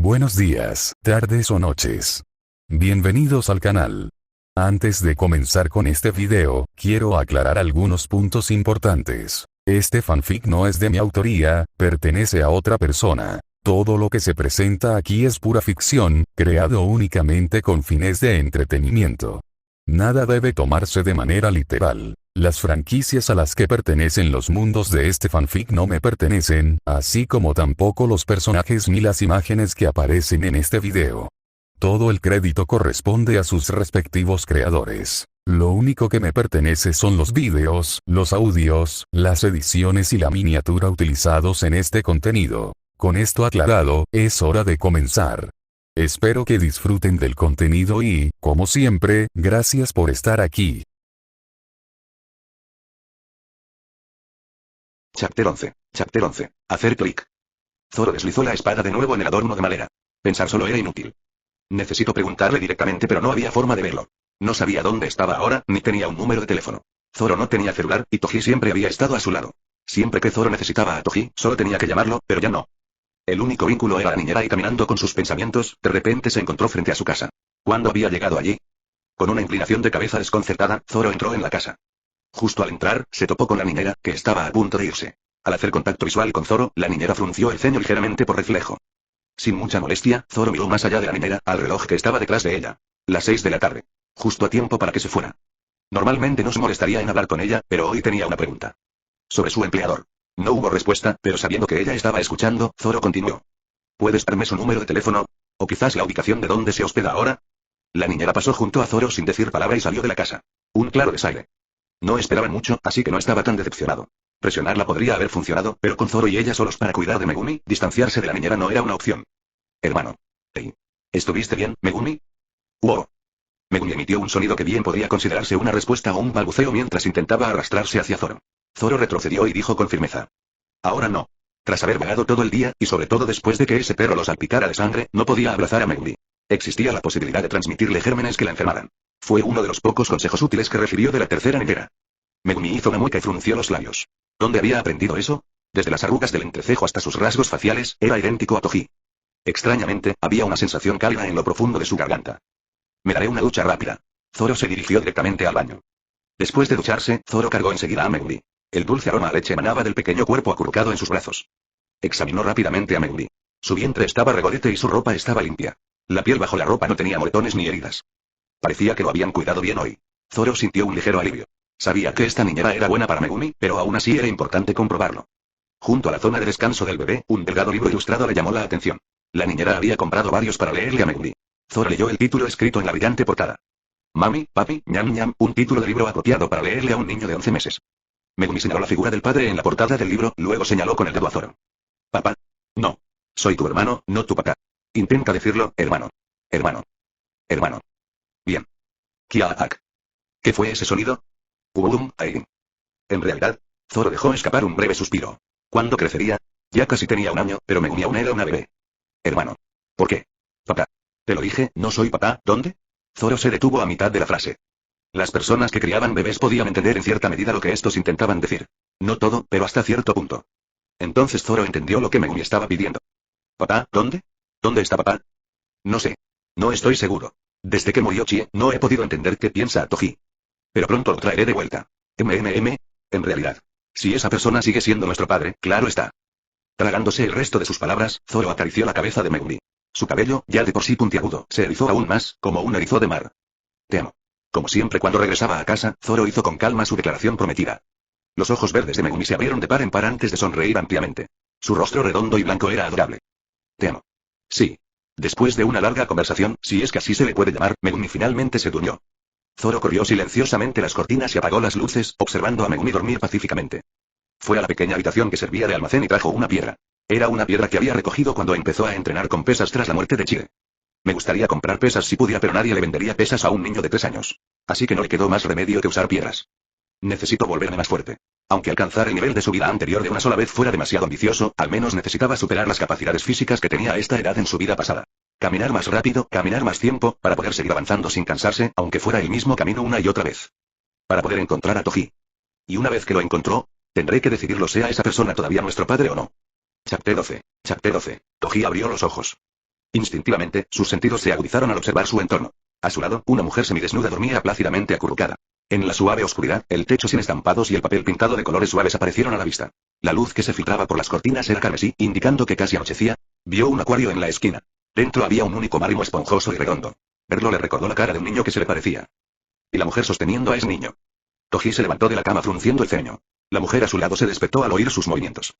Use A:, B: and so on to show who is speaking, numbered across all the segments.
A: Buenos días, tardes o noches. Bienvenidos al canal. Antes de comenzar con este video, quiero aclarar algunos puntos importantes. Este fanfic no es de mi autoría, pertenece a otra persona. Todo lo que se presenta aquí es pura ficción, creado únicamente con fines de entretenimiento. Nada debe tomarse de manera literal. Las franquicias a las que pertenecen los mundos de este fanfic no me pertenecen, así como tampoco los personajes ni las imágenes que aparecen en este video. Todo el crédito corresponde a sus respectivos creadores. Lo único que me pertenece son los vídeos, los audios, las ediciones y la miniatura utilizados en este contenido. Con esto aclarado, es hora de comenzar. Espero que disfruten del contenido y, como siempre, gracias por estar aquí.
B: Chapter 11. Chapter 11. Hacer clic. Zoro deslizó la espada de nuevo en el adorno de madera. Pensar solo era inútil. Necesito preguntarle directamente, pero no había forma de verlo. No sabía dónde estaba ahora, ni tenía un número de teléfono. Zoro no tenía celular, y Toji siempre había estado a su lado. Siempre que Zoro necesitaba a Toji, solo tenía que llamarlo, pero ya no. El único vínculo era la niñera y caminando con sus pensamientos, de repente se encontró frente a su casa. ¿Cuándo había llegado allí? Con una inclinación de cabeza desconcertada, Zoro entró en la casa. Justo al entrar, se topó con la niñera, que estaba a punto de irse. Al hacer contacto visual con Zoro, la niñera frunció el ceño ligeramente por reflejo. Sin mucha molestia, Zoro miró más allá de la niñera, al reloj que estaba detrás de ella. Las 6 de la tarde. Justo a tiempo para que se fuera. Normalmente no se molestaría en hablar con ella, pero hoy tenía una pregunta. Sobre su empleador. No hubo respuesta, pero sabiendo que ella estaba escuchando, Zoro continuó. ¿Puedes darme su número de teléfono? ¿O quizás la ubicación de dónde se hospeda ahora? La niñera pasó junto a Zoro sin decir palabra y salió de la casa. Un claro desaire. No esperaban mucho, así que no estaba tan decepcionado. Presionarla podría haber funcionado, pero con Zoro y ella solos para cuidar de Megumi, distanciarse de la niñera no era una opción. Hermano. Hey. ¿Estuviste bien, Megumi? Wow. Megumi emitió un sonido que bien podía considerarse una respuesta a un balbuceo mientras intentaba arrastrarse hacia Zoro. Zoro retrocedió y dijo con firmeza. Ahora no. Tras haber vagado todo el día, y sobre todo después de que ese perro lo salpicara de sangre, no podía abrazar a Megumi. Existía la posibilidad de transmitirle gérmenes que la enfermaran. Fue uno de los pocos consejos útiles que recibió de la tercera niñera. Megumi hizo una mueca y frunció los labios. ¿Dónde había aprendido eso? Desde las arrugas del entrecejo hasta sus rasgos faciales, era idéntico a Toji. Extrañamente, había una sensación cálida en lo profundo de su garganta. Me daré una ducha rápida. Zoro se dirigió directamente al baño. Después de ducharse, Zoro cargó enseguida a Megumi. El dulce aroma a leche emanaba del pequeño cuerpo acurrucado en sus brazos. Examinó rápidamente a Megumi. Su vientre estaba regordete y su ropa estaba limpia. La piel bajo la ropa no tenía moretones ni heridas. Parecía que lo habían cuidado bien hoy. Zoro sintió un ligero alivio. Sabía que esta niñera era buena para Megumi, pero aún así era importante comprobarlo. Junto a la zona de descanso del bebé, un delgado libro ilustrado le llamó la atención. La niñera había comprado varios para leerle a Megumi. Zoro leyó el título escrito en la brillante portada. Mami, papi, ñam ñam, un título de libro apropiado para leerle a un niño de 11 meses. Megumi señaló la figura del padre en la portada del libro, luego señaló con el dedo a Zoro. Papá. No. Soy tu hermano, no tu papá. Intenta decirlo, hermano. Hermano. Hermano. Bien. Kiaak. ¿Qué fue ese sonido? Ay. En realidad, Zoro dejó escapar un breve suspiro. ¿Cuándo crecería? Ya casi tenía un año, pero Megumi aún era una bebé. Hermano. ¿Por qué? Papá. Te lo dije, no soy papá, ¿dónde? Zoro se detuvo a mitad de la frase. Las personas que criaban bebés podían entender en cierta medida lo que estos intentaban decir. No todo, pero hasta cierto punto. Entonces Zoro entendió lo que Megumi estaba pidiendo. ¿Papá, dónde? ¿Dónde está papá? No sé. No estoy seguro. Desde que murió Chie, no he podido entender qué piensa Toji. Pero pronto lo traeré de vuelta. En realidad. Si esa persona sigue siendo nuestro padre, claro está. Tragándose el resto de sus palabras, Zoro acarició la cabeza de Megumi. Su cabello, ya de por sí puntiagudo, se erizó aún más, como un erizo de mar. Te amo. Como siempre cuando regresaba a casa, Zoro hizo con calma su declaración prometida. Los ojos verdes de Megumi se abrieron de par en par antes de sonreír ampliamente. Su rostro redondo y blanco era adorable. Te amo. Sí. Después de una larga conversación, si es que así se le puede llamar, Megumi finalmente se durmió. Zoro corrió silenciosamente las cortinas y apagó las luces, observando a Megumi dormir pacíficamente. Fue a la pequeña habitación que servía de almacén y trajo una piedra. Era una piedra que había recogido cuando empezó a entrenar con pesas tras la muerte de Chie. Me gustaría comprar pesas si pudiera, pero nadie le vendería pesas a un niño de 3 años. Así que no le quedó más remedio que usar piedras. Necesito volverme más fuerte. Aunque alcanzar el nivel de su vida anterior de una sola vez fuera demasiado ambicioso, al menos necesitaba superar las capacidades físicas que tenía a esta edad en su vida pasada. Caminar más rápido, caminar más tiempo, para poder seguir avanzando sin cansarse, aunque fuera el mismo camino una y otra vez. Para poder encontrar a Toji. Y una vez que lo encontró, tendré que decidirlo, sea esa persona todavía nuestro padre o no. Chapter 12. Chapter 12. Toji abrió los ojos. Instintivamente, sus sentidos se agudizaron al observar su entorno. A su lado, una mujer semidesnuda dormía plácidamente acurrucada. En la suave oscuridad, el techo sin estampados y el papel pintado de colores suaves aparecieron a la vista. La luz que se filtraba por las cortinas era carmesí, indicando que casi anochecía. Vio un acuario en la esquina. Dentro había un único marimo esponjoso y redondo. Verlo le recordó la cara de un niño que se le parecía. Y la mujer sosteniendo a ese niño. Toji se levantó de la cama frunciendo el ceño. La mujer a su lado se despertó al oír sus movimientos.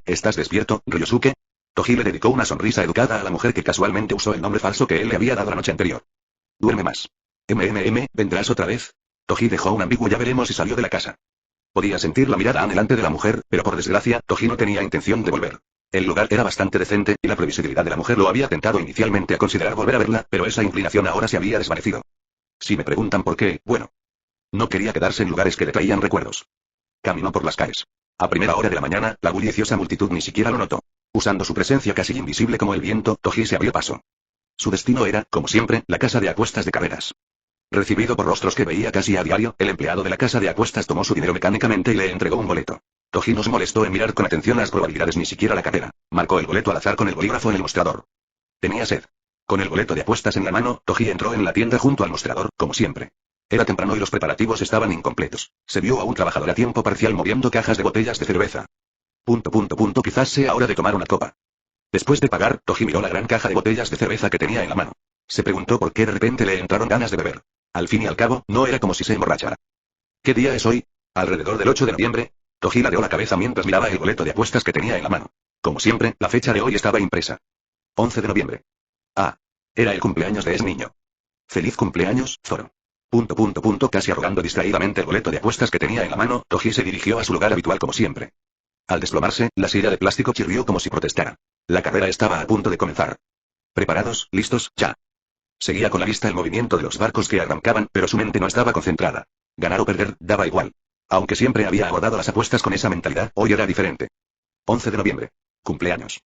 B: ¿Estás despierto, Ryosuke? Toji le dedicó una sonrisa educada a la mujer que casualmente usó el nombre falso que él le había dado la noche anterior. Duerme más. ¿Vendrás otra vez? Toji dejó un ambiguo ya veremos y salió de la casa. Podía sentir la mirada anhelante de la mujer, pero por desgracia, Toji no tenía intención de volver. El lugar era bastante decente, y la previsibilidad de la mujer lo había tentado inicialmente a considerar volver a verla, pero esa inclinación ahora se había desvanecido. Si me preguntan por qué, bueno. No quería quedarse en lugares que le traían recuerdos. Caminó por las calles. A primera hora de la mañana, la bulliciosa multitud ni siquiera lo notó. Usando su presencia casi invisible como el viento, Toji se abrió paso. Su destino era, como siempre, la casa de apuestas de carreras. Recibido por rostros que veía casi a diario, el empleado de la casa de apuestas tomó su dinero mecánicamente y le entregó un boleto. Toji no se molestó en mirar con atención las probabilidades ni siquiera la cartera. Marcó el boleto al azar con el bolígrafo en el mostrador. Tenía sed. Con el boleto de apuestas en la mano, Toji entró en la tienda junto al mostrador, como siempre. Era temprano y los preparativos estaban incompletos. Se vio a un trabajador a tiempo parcial moviendo cajas de botellas de cerveza. Quizás sea hora de tomar una copa. Después de pagar, Toji miró la gran caja de botellas de cerveza que tenía en la mano. Se preguntó por qué de repente le entraron ganas de beber. Al fin y al cabo, no era como si se emborrachara. ¿Qué día es hoy? Alrededor del 8 de noviembre. Toji ladeó la cabeza mientras miraba el boleto de apuestas que tenía en la mano. Como siempre, la fecha de hoy estaba impresa. 11 de noviembre. Ah. Era el cumpleaños de ese niño. Feliz cumpleaños, Zoro. Casi arrugando distraídamente el boleto de apuestas que tenía en la mano, Toji se dirigió a su lugar habitual como siempre. Al desplomarse, la silla de plástico chirrió como si protestara. La carrera estaba a punto de comenzar. ¿Preparados, listos, ya? Seguía con la vista el movimiento de los barcos que arrancaban, pero su mente no estaba concentrada. Ganar o perder, daba igual. Aunque siempre había abordado las apuestas con esa mentalidad, hoy era diferente. 11 de noviembre. Cumpleaños.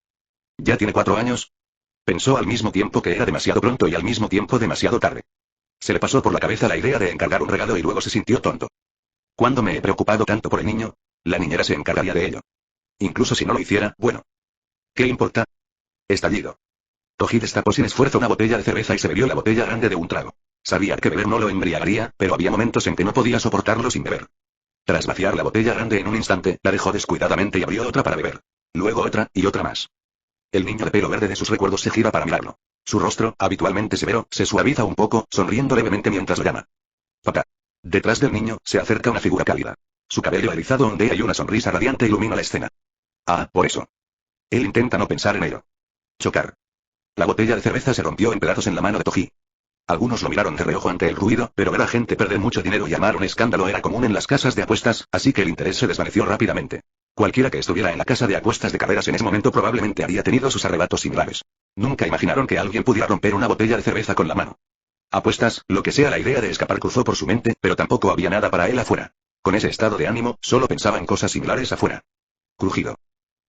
B: ¿Ya tiene 4 años? Pensó al mismo tiempo que era demasiado pronto y al mismo tiempo demasiado tarde. Se le pasó por la cabeza la idea de encargar un regalo y luego se sintió tonto. ¿Cuándo me he preocupado tanto por el niño? La niñera se encargaría de ello. Incluso si no lo hiciera, bueno. ¿Qué importa? Estallido. Toji destapó sin esfuerzo una botella de cerveza y se bebió la botella grande de un trago. Sabía que beber no lo embriagaría, pero había momentos en que no podía soportarlo sin beber. Tras vaciar la botella grande en un instante, la dejó descuidadamente y abrió otra para beber. Luego otra, y otra más. El niño de pelo verde de sus recuerdos se gira para mirarlo. Su rostro, habitualmente severo, se suaviza un poco, sonriendo levemente mientras lo llama. Papá. Detrás del niño, se acerca una figura cálida. Su cabello erizado ondea y una sonrisa radiante ilumina la escena. Ah, por eso. Él intenta no pensar en ello. Chocar. La botella de cerveza se rompió en pedazos en la mano de Toji. Algunos lo miraron de reojo ante el ruido, pero ver a gente perder mucho dinero y armar un escándalo era común en las casas de apuestas, así que el interés se desvaneció rápidamente. Cualquiera que estuviera en la casa de apuestas de carreras en ese momento probablemente había tenido sus arrebatos similares. Nunca imaginaron que alguien pudiera romper una botella de cerveza con la mano. Apuestas, lo que sea la idea de escapar cruzó por su mente, pero tampoco había nada para él afuera. Con ese estado de ánimo, solo pensaba en cosas similares afuera. Crujido.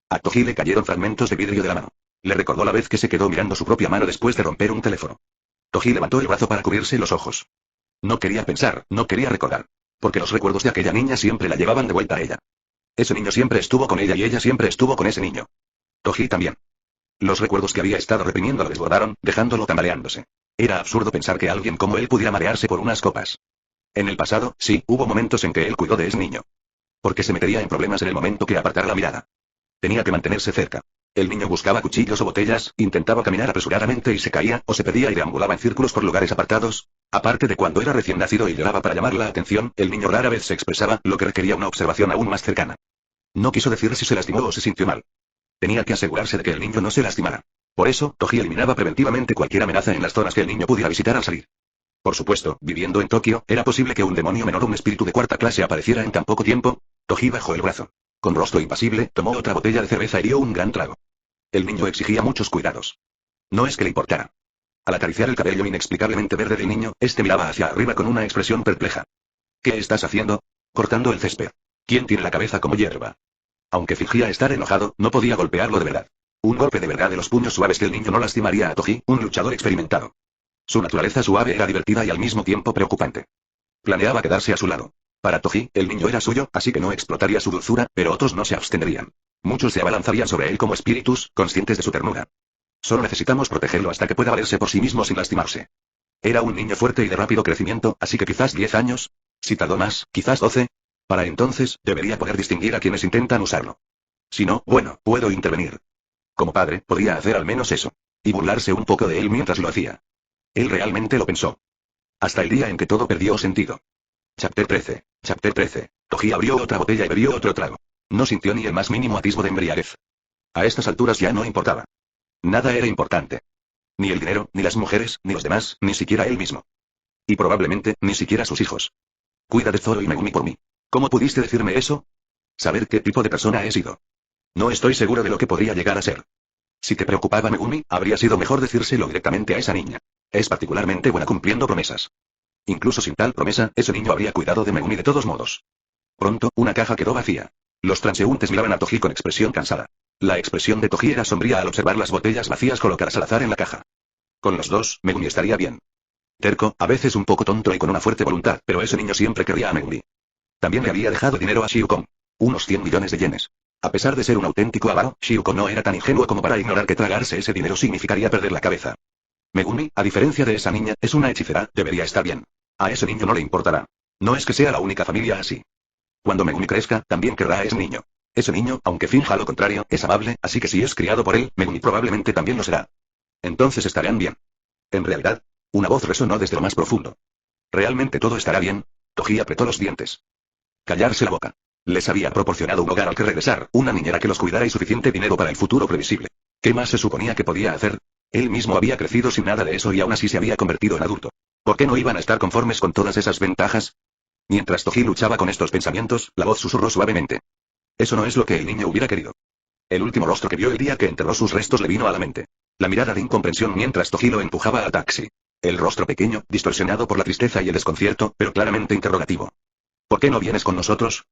B: A Toji le cayeron fragmentos de vidrio de la mano. Le recordó la vez que se quedó mirando su propia mano después de romper un teléfono. Toji levantó el brazo para cubrirse los ojos. No quería pensar, no quería recordar. Porque los recuerdos de aquella niña siempre la llevaban de vuelta a ella. Ese niño siempre estuvo con ella y ella siempre estuvo con ese niño. Toji también. Los recuerdos que había estado reprimiendo lo desbordaron, dejándolo tambaleándose. Era absurdo pensar que alguien como él pudiera marearse por unas copas. En el pasado, sí, hubo momentos en que él cuidó de ese niño. Porque se metería en problemas en el momento que apartara la mirada. Tenía que mantenerse cerca. El niño buscaba cuchillos o botellas, intentaba caminar apresuradamente y se caía, o se perdía y deambulaba en círculos por lugares apartados. Aparte de cuando era recién nacido y lloraba para llamar la atención, el niño rara vez se expresaba, lo que requería una observación aún más cercana. No quiso decir si se lastimó o se sintió mal. Tenía que asegurarse de que el niño no se lastimara. Por eso, Toji eliminaba preventivamente cualquier amenaza en las zonas que el niño pudiera visitar al salir. Por supuesto, viviendo en Tokio, ¿era posible que un demonio menor o un espíritu de cuarta clase apareciera en tan poco tiempo? Toji bajó el brazo. Con rostro impasible, tomó otra botella de cerveza y dio un gran trago. El niño exigía muchos cuidados. No es que le importara. Al acariciar el cabello inexplicablemente verde del niño, este miraba hacia arriba con una expresión perpleja. ¿Qué estás haciendo? Cortando el césped. ¿Quién tiene la cabeza como hierba? Aunque fingía estar enojado, no podía golpearlo de verdad. Un golpe de verdad de los puños suaves del niño no lastimaría a Toji, un luchador experimentado. Su naturaleza suave era divertida y al mismo tiempo preocupante. Planeaba quedarse a su lado. Para Toji, el niño era suyo, así que no explotaría su dulzura, pero otros no se abstendrían. Muchos se abalanzarían sobre él como espíritus, conscientes de su ternura. Solo necesitamos protegerlo hasta que pueda valerse por sí mismo sin lastimarse. Era un niño fuerte y de rápido crecimiento, así que quizás 10 años. Si tardó más, quizás 12. Para entonces, debería poder distinguir a quienes intentan usarlo. Si no, bueno, puedo intervenir. Como padre, podía hacer al menos eso. Y burlarse un poco de él mientras lo hacía. Él realmente lo pensó. Hasta el día en que todo perdió sentido. Chapter 13. Chapter 13. Toji abrió otra botella y bebió otro trago. No sintió ni el más mínimo atisbo de embriaguez. A estas alturas ya no importaba. Nada era importante. Ni el dinero, ni las mujeres, ni los demás, ni siquiera él mismo. Y probablemente, ni siquiera sus hijos. Cuida de Zoro y Megumi por mí. ¿Cómo pudiste decirme eso? Saber qué tipo de persona he sido. No estoy seguro de lo que podría llegar a ser. Si te preocupaba Megumi, habría sido mejor decírselo directamente a esa niña. Es particularmente buena cumpliendo promesas. Incluso sin tal promesa, ese niño habría cuidado de Megumi de todos modos. Pronto, una caja quedó vacía. Los transeúntes miraban a Toji con expresión cansada. La expresión de Toji era sombría al observar las botellas vacías colocadas al azar en la caja. Con los dos, Megumi estaría bien. Terco, a veces un poco tonto y con una fuerte voluntad, pero ese niño siempre querría a Megumi. También le había dejado dinero a Shiukon. Unos 100 millones de yenes. A pesar de ser un auténtico avaro, Shiukon no era tan ingenuo como para ignorar que tragarse ese dinero significaría perder la cabeza. Megumi, a diferencia de esa niña, es una hechicera, debería estar bien. A ese niño no le importará. No es que sea la única familia así. Cuando Megumi crezca, también querrá a ese niño. Ese niño, aunque finja lo contrario, es amable, así que si es criado por él, Megumi probablemente también lo será. Entonces estarán bien. En realidad, una voz resonó desde lo más profundo. ¿Realmente todo estará bien? Toji apretó los dientes. Callarse la boca. Les había proporcionado un hogar al que regresar, una niñera que los cuidara y suficiente dinero para el futuro previsible. ¿Qué más se suponía que podía hacer? Él mismo había crecido sin nada de eso y aún así se había convertido en adulto. ¿Por qué no iban a estar conformes con todas esas ventajas? Mientras Toji luchaba con estos pensamientos, la voz susurró suavemente. Eso no es lo que el niño hubiera querido. El último rostro que vio el día que enterró sus restos le vino a la mente. La mirada de incomprensión mientras Toji lo empujaba al taxi. El rostro pequeño, distorsionado por la tristeza y el desconcierto, pero claramente interrogativo. ¿Por qué no vienes con nosotros?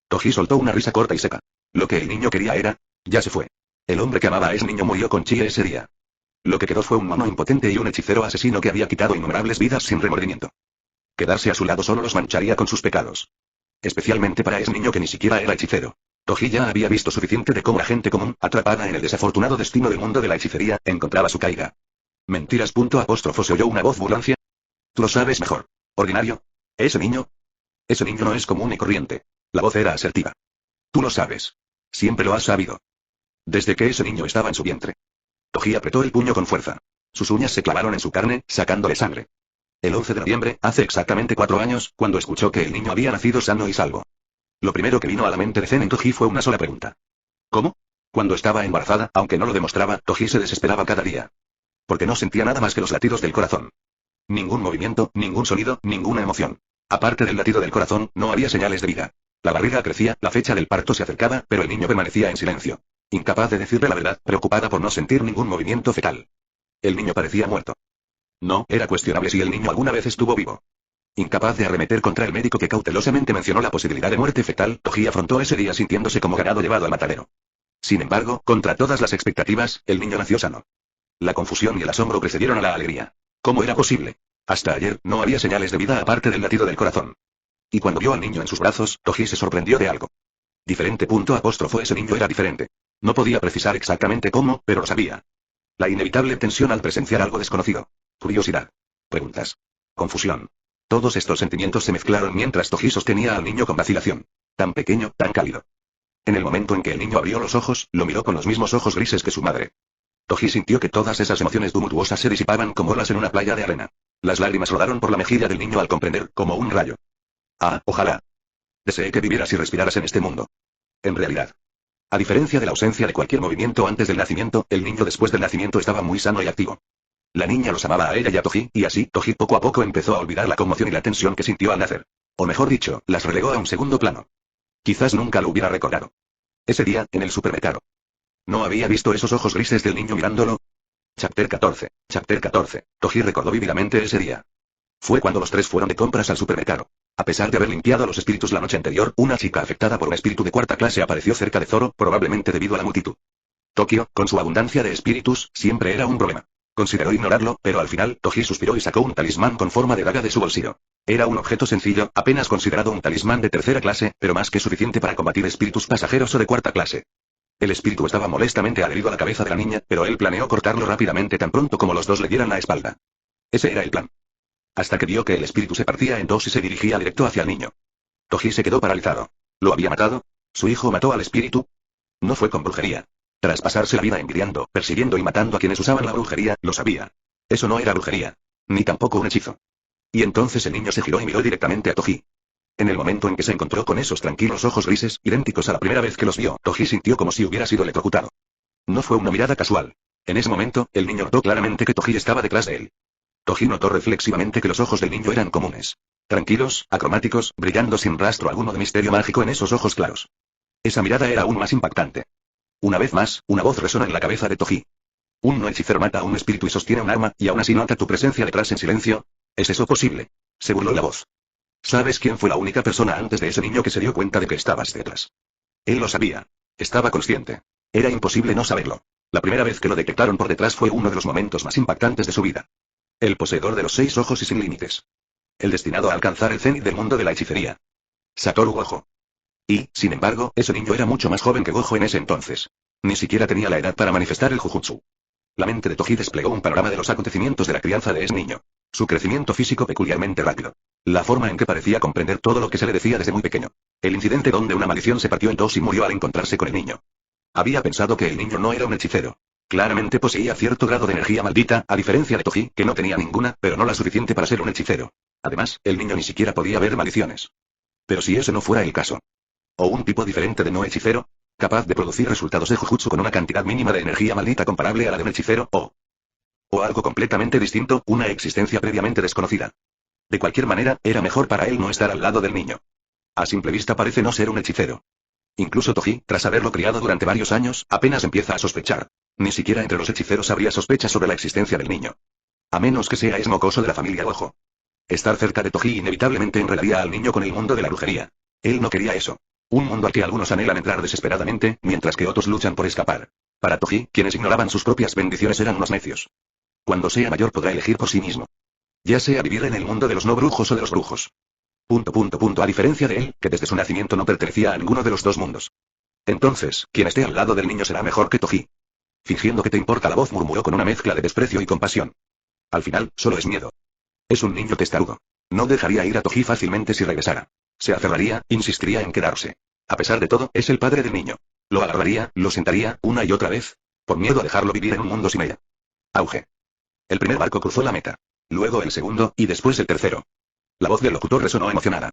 B: Toji soltó una risa corta y seca. Lo que el niño quería era... Ya se fue. El hombre que amaba a ese niño murió con Chie ese día. Lo que quedó fue un mono impotente y un hechicero asesino que había quitado innumerables vidas sin remordimiento. Quedarse a su lado solo los mancharía con sus pecados. Especialmente para ese niño que ni siquiera era hechicero. Toji ya había visto suficiente de cómo la gente común, atrapada en el desafortunado destino del mundo de la hechicería, encontraba su caída. Mentiras. Se oyó una voz burlancia. Tú lo sabes mejor. Ordinario. ¿Ese niño? Ese niño no es común y corriente. La voz era asertiva. Tú lo sabes. Siempre lo has sabido. Desde que ese niño estaba en su vientre. Toji apretó el puño con fuerza. Sus uñas se clavaron en su carne, sacándole sangre. El 11 de noviembre, hace exactamente 4 años, cuando escuchó que el niño había nacido sano y salvo. Lo primero que vino a la mente de Zen Toji fue una sola pregunta. ¿Cómo? Cuando estaba embarazada, aunque no lo demostraba, Toji se desesperaba cada día. Porque no sentía nada más que los latidos del corazón. Ningún movimiento, ningún sonido, ninguna emoción. Aparte del latido del corazón, no había señales de vida. La barriga crecía, la fecha del parto se acercaba, pero el niño permanecía en silencio. Incapaz de decirle la verdad, preocupada por no sentir ningún movimiento fetal. El niño parecía muerto. No, era cuestionable si el niño alguna vez estuvo vivo. Incapaz de arremeter contra el médico que cautelosamente mencionó la posibilidad de muerte fetal, Toji afrontó ese día sintiéndose como ganado llevado al matadero. Sin embargo, contra todas las expectativas, el niño nació sano. La confusión y el asombro precedieron a la alegría. ¿Cómo era posible? Hasta ayer, no había señales de vida aparte del latido del corazón. Y cuando vio al niño en sus brazos, Toji se sorprendió de algo. Diferente. Ese niño era diferente. No podía precisar exactamente cómo, pero lo sabía. La inevitable tensión al presenciar algo desconocido. Curiosidad. Preguntas. Confusión. Todos estos sentimientos se mezclaron mientras Toji sostenía al niño con vacilación. Tan pequeño, tan cálido. En el momento en que el niño abrió los ojos, lo miró con los mismos ojos grises que su madre. Toji sintió que todas esas emociones tumultuosas se disipaban como olas en una playa de arena. Las lágrimas rodaron por la mejilla del niño al comprender, como un rayo. Ah, ojalá. Deseé que vivieras y respiraras en este mundo. En realidad. A diferencia de la ausencia de cualquier movimiento antes del nacimiento, el niño después del nacimiento estaba muy sano y activo. La niña los amaba a ella y a Toji, y así, Toji poco a poco empezó a olvidar la conmoción y la tensión que sintió al nacer. O mejor dicho, las relegó a un segundo plano. Quizás nunca lo hubiera recordado. Ese día, en el supermercado. ¿No había visto esos ojos grises del niño mirándolo? Chapter 14. Chapter 14. Toji recordó vívidamente ese día. Fue cuando los tres fueron de compras al supermercado. A pesar de haber limpiado a los espíritus la noche anterior, una chica afectada por un espíritu de 4ª clase apareció cerca de Zoro, probablemente debido a la multitud. Tokio, con su abundancia de espíritus, siempre era un problema. Consideró ignorarlo, pero al final, Toji suspiró y sacó un talismán con forma de daga de su bolsillo. Era un objeto sencillo, apenas considerado un talismán de 3ª clase, pero más que suficiente para combatir espíritus pasajeros o de 4ª clase. El espíritu estaba molestamente adherido a la cabeza de la niña, pero él planeó cortarlo rápidamente tan pronto como los dos le dieran la espalda. Ese era el plan. Hasta que vio que el espíritu se partía en dos y se dirigía directo hacia el niño. Toji se quedó paralizado. ¿Lo había matado? ¿Su hijo mató al espíritu? No fue con brujería. Tras pasarse la vida envidiando, persiguiendo y matando a quienes usaban la brujería, lo sabía. Eso no era brujería. Ni tampoco un hechizo. Y entonces el niño se giró y miró directamente a Toji. En el momento en que se encontró con esos tranquilos ojos grises, idénticos a la primera vez que los vio, Toji sintió como si hubiera sido electrocutado. No fue una mirada casual. En ese momento, el niño notó claramente que Toji estaba detrás de él. Toji notó reflexivamente que los ojos del niño eran comunes. Tranquilos, acromáticos, brillando sin rastro alguno de misterio mágico en esos ojos claros. Esa mirada era aún más impactante. Una vez más, una voz resonó en la cabeza de Toji. Un no hechicero mata a un espíritu y sostiene un arma, y aún así nota tu presencia detrás en silencio. ¿Es eso posible? Se burló la voz. ¿Sabes quién fue la única persona antes de ese niño que se dio cuenta de que estabas detrás? Él lo sabía. Estaba consciente. Era imposible no saberlo. La primera vez que lo detectaron por detrás fue uno de los momentos más impactantes de su vida. El poseedor de los 6 ojos y sin límites. El destinado a alcanzar el cenit del mundo de la hechicería. Satoru Gojo. Y, sin embargo, ese niño era mucho más joven que Gojo en ese entonces. Ni siquiera tenía la edad para manifestar el Jujutsu. La mente de Toji desplegó un panorama de los acontecimientos de la crianza de ese niño. Su crecimiento físico peculiarmente rápido. La forma en que parecía comprender todo lo que se le decía desde muy pequeño. El incidente donde una maldición se partió en dos y murió al encontrarse con el niño. Había pensado que el niño no era un hechicero. Claramente poseía cierto grado de energía maldita, a diferencia de Toji, que no tenía ninguna, pero no la suficiente para ser un hechicero. Además, el niño ni siquiera podía ver maldiciones. Pero si ese no fuera el caso. O un tipo diferente de no hechicero, capaz de producir resultados de Jujutsu con una cantidad mínima de energía maldita comparable a la de un hechicero, o algo completamente distinto, una existencia previamente desconocida. De cualquier manera, era mejor para él no estar al lado del niño. A simple vista parece no ser un hechicero. Incluso Toji, tras haberlo criado durante varios años, apenas empieza a sospechar. Ni siquiera entre los hechiceros habría sospechas sobre la existencia del niño. A menos que sea mocoso de la familia Gojo. Estar cerca de Toji inevitablemente enredaría al niño con el mundo de la brujería. Él no quería eso. Un mundo al que algunos anhelan entrar desesperadamente, mientras que otros luchan por escapar. Para Toji, quienes ignoraban sus propias bendiciones eran unos necios. Cuando sea mayor podrá elegir por sí mismo. Ya sea vivir en el mundo de los no brujos o de los brujos. A diferencia de él, que desde su nacimiento no pertenecía a ninguno de los dos mundos. Entonces, quien esté al lado del niño será mejor que Toji. Fingiendo que te importa, la voz murmuró con una mezcla de desprecio y compasión. Al final, solo es miedo. Es un niño testarudo. No dejaría ir a Toji fácilmente si regresara. Se aferraría, insistiría en quedarse. A pesar de todo, es el padre del niño. Lo agarraría, lo sentaría, una y otra vez. Por miedo a dejarlo vivir en un mundo sin ella. Auge. El primer barco cruzó la meta. Luego el segundo, y después el tercero. La voz del locutor resonó emocionada.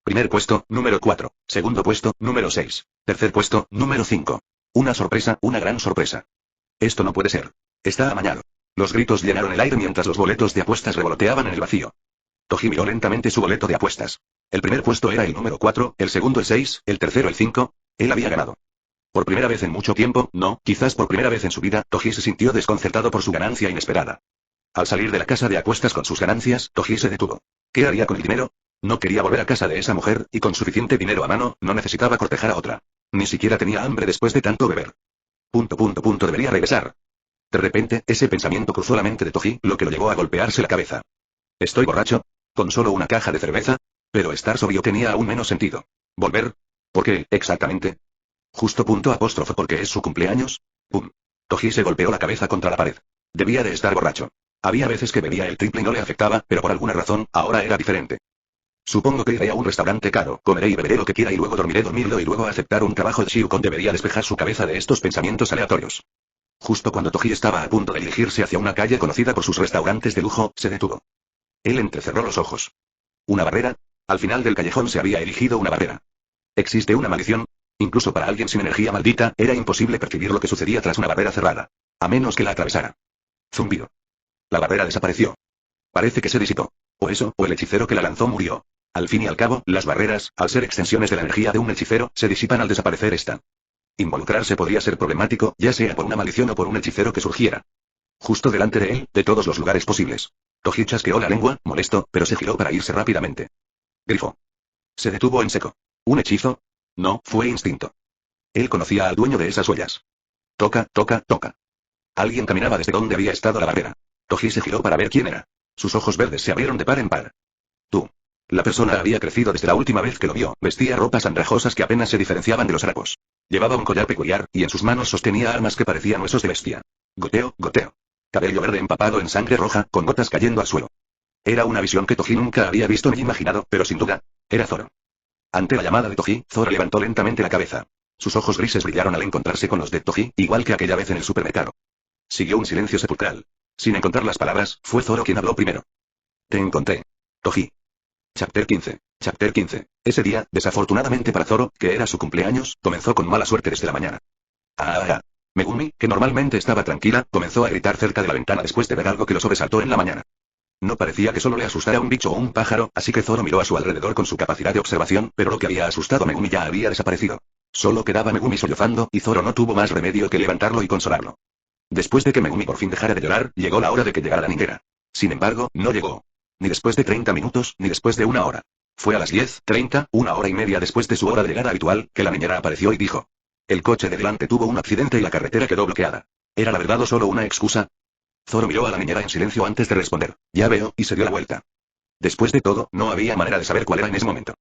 B: Primer puesto, número 4. Segundo puesto, número 6. Tercer puesto, número 5. Una sorpresa, una gran sorpresa. Esto no puede ser. Está amañado. Los gritos llenaron el aire mientras los boletos de apuestas revoloteaban en el vacío. Toji miró lentamente su boleto de apuestas. El primer puesto era el número 4, el segundo el 6, el tercero el 5. Él había ganado. Por primera vez en mucho tiempo, no, quizás por primera vez en su vida, Toji se sintió desconcertado por su ganancia inesperada. Al salir de la casa de apuestas con sus ganancias, Toji se detuvo. ¿Qué haría con el dinero? No quería volver a casa de esa mujer, y con suficiente dinero a mano, no necesitaba cortejar a otra. Ni siquiera tenía hambre después de tanto beber. Debería regresar. De repente, ese pensamiento cruzó la mente de Toji, lo que lo llevó a golpearse la cabeza. ¿Estoy borracho? ¿Con solo una caja de cerveza? Pero estar sobrio tenía aún menos sentido. ¿Volver? ¿Por qué, exactamente? ¿Porque es su cumpleaños? Toji se golpeó la cabeza contra la pared. Debía de estar borracho. Había veces que bebía el triple y no le afectaba, pero por alguna razón, ahora era diferente. Supongo que iré a un restaurante caro, comeré y beberé lo que quiera y luego dormiré dormido y luego aceptar un trabajo de Shiukon debería despejar su cabeza de estos pensamientos aleatorios. Justo cuando Toji estaba a punto de dirigirse hacia una calle conocida por sus restaurantes de lujo, se detuvo. Él entrecerró los ojos. ¿Una barrera? Al final del callejón se había erigido una barrera. ¿Existe una maldición? Incluso para alguien sin energía maldita, era imposible percibir lo que sucedía tras una barrera cerrada. A menos que la atravesara. Zumbido. La barrera desapareció. Parece que se disipó. O eso, o el hechicero que la lanzó murió. Al fin y al cabo, las barreras, al ser extensiones de la energía de un hechicero, se disipan al desaparecer esta. Involucrarse podría ser problemático, ya sea por una maldición o por un hechicero que surgiera. Justo delante de él, de todos los lugares posibles. Toji chasqueó la lengua, molesto, pero se giró para irse rápidamente. Grifo. Se detuvo en seco. ¿Un hechizo? No, fue instinto. Él conocía al dueño de esas huellas. Toca. Alguien caminaba desde donde había estado la barrera. Toji se giró para ver quién era. Sus ojos verdes se abrieron de par en par. Tú. La persona había crecido desde la última vez que lo vio, vestía ropas andrajosas que apenas se diferenciaban de los harapos. Llevaba un collar peculiar, y en sus manos sostenía armas que parecían huesos de bestia. Goteo, goteo. Cabello verde empapado en sangre roja, con gotas cayendo al suelo. Era una visión que Toji nunca había visto ni imaginado, pero sin duda, era Zoro. Ante la llamada de Toji, Zoro levantó lentamente la cabeza. Sus ojos grises brillaron al encontrarse con los de Toji, igual que aquella vez en el supermercado. Siguió un silencio sepulcral. Sin encontrar las palabras, fue Zoro quien habló primero. Te encontré. Toji. Chapter 15. Chapter 15. Ese día, desafortunadamente para Zoro, que era su cumpleaños, comenzó con mala suerte desde la mañana. Megumi, que normalmente estaba tranquila, comenzó a gritar cerca de la ventana después de ver algo que lo sobresaltó en la mañana. No parecía que solo le asustara un bicho o un pájaro, así que Zoro miró a su alrededor con su capacidad de observación, pero lo que había asustado a Megumi ya había desaparecido. Solo quedaba Megumi sollozando, y Zoro no tuvo más remedio que levantarlo y consolarlo. Después de que Megumi por fin dejara de llorar, llegó la hora de que llegara la niñera. Sin embargo, no llegó. Ni después de 30 minutos, ni después de una hora. Fue a las 10:30, una hora y media después de su hora de llegada habitual, que la niñera apareció y dijo. El coche de delante tuvo un accidente y la carretera quedó bloqueada. ¿Era la verdad o solo una excusa? Zoro miró a la niñera en silencio antes de responder. Ya veo, y se dio la vuelta. Después de todo, no había manera de saber cuál era en ese momento.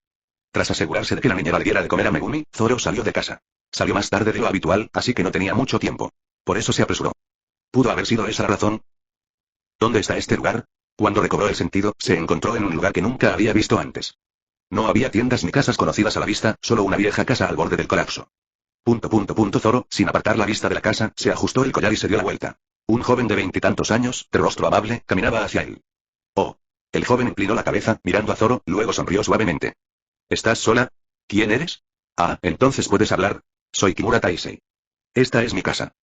B: Tras asegurarse de que la niñera le diera de comer a Megumi, Zoro salió de casa. Salió más tarde de lo habitual, así que no tenía mucho tiempo. Por eso se apresuró. ¿Pudo haber sido esa la razón? ¿Dónde está este lugar? Cuando recobró el sentido, se encontró en un lugar que nunca había visto antes. No había tiendas ni casas conocidas a la vista, solo una vieja casa al borde del colapso. Zoro, sin apartar la vista de la casa, se ajustó el collar y se dio la vuelta. Un joven de 20 y tantos años, de rostro amable, caminaba hacia él. Oh. El joven inclinó la cabeza, mirando a Zoro, luego sonrió suavemente. ¿Estás sola? ¿Quién eres? Entonces puedes hablar. Soy Kimura Taisei. Esta es mi casa.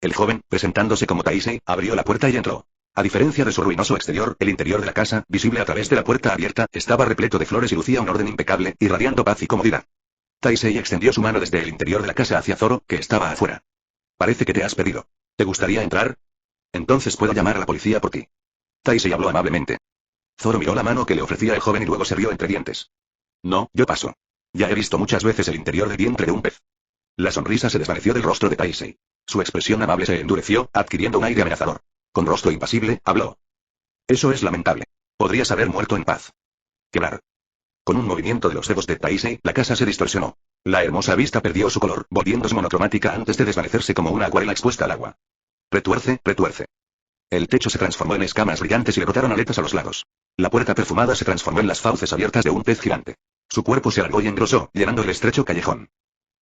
B: El joven, presentándose como Taisei, abrió la puerta y entró. A diferencia de su ruinoso exterior, el interior de la casa, visible a través de la puerta abierta, estaba repleto de flores y lucía un orden impecable, irradiando paz y comodidad. Taisei extendió su mano desde el interior de la casa hacia Zoro, que estaba afuera. Parece que te has perdido. ¿Te gustaría entrar? Entonces puedo llamar a la policía por ti. Taisei habló amablemente. Zoro miró la mano que le ofrecía el joven y luego se rió entre dientes. No, yo paso. Ya he visto muchas veces el interior del vientre de un pez. La sonrisa se desvaneció del rostro de Taisei. Su expresión amable se endureció, adquiriendo un aire amenazador. Con rostro impasible, habló. Eso es lamentable. Podrías haber muerto en paz. Quebrar. Con un movimiento de los dedos de Taisei, la casa se distorsionó. La hermosa vista perdió su color, volviéndose monocromática antes de desvanecerse como una acuarela expuesta al agua. Retuerce, retuerce. El techo se transformó en escamas brillantes y le brotaron aletas a los lados. La puerta perfumada se transformó en las fauces abiertas de un pez gigante. Su cuerpo se alargó y engrosó, llenando el estrecho callejón.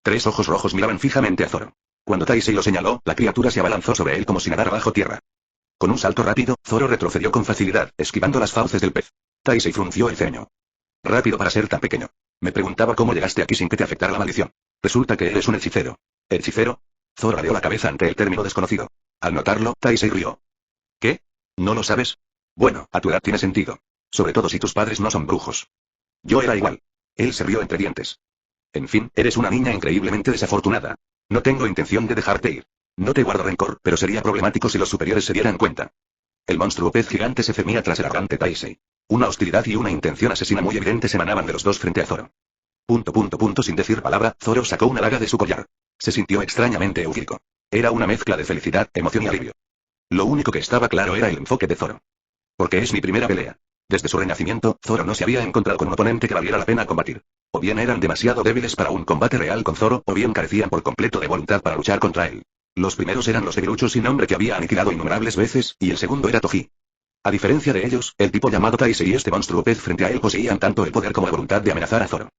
B: 3 ojos rojos miraban fijamente a Zoro. Cuando Taisei lo señaló, la criatura se abalanzó sobre él como si nadara bajo tierra. Con un salto rápido, Zoro retrocedió con facilidad, esquivando las fauces del pez. Taisei frunció el ceño. Rápido para ser tan pequeño. Me preguntaba cómo llegaste aquí sin que te afectara la maldición. Resulta que eres un hechicero. ¿Hechicero? Zoro ladeó la cabeza ante el término desconocido. Al notarlo, Taisei rió. ¿Qué? ¿No lo sabes? Bueno, a tu edad tiene sentido. Sobre todo si tus padres no son brujos. Yo era igual. Él se rió entre dientes. En fin, eres una niña increíblemente desafortunada. No tengo intención de dejarte ir. No te guardo rencor, pero sería problemático si los superiores se dieran cuenta. El monstruo pez gigante se cernía tras el arrogante Taisei. Una hostilidad y una intención asesina muy evidentes emanaban de los dos frente a Zoro. Sin decir palabra, Zoro sacó una daga de su collar. Se sintió extrañamente eufórico. Era una mezcla de felicidad, emoción y alivio. Lo único que estaba claro era el enfoque de Zoro. Porque es mi primera pelea. Desde su renacimiento, Zoro no se había encontrado con un oponente que valiera la pena combatir. O bien eran demasiado débiles para un combate real con Zoro, o bien carecían por completo de voluntad para luchar contra él. Los primeros eran los debiluchos sin nombre que había aniquilado innumerables veces, y el segundo era Toji. A diferencia de ellos, el tipo llamado Taisei y este monstruo pez frente a él poseían tanto el poder como la voluntad de amenazar a Zoro.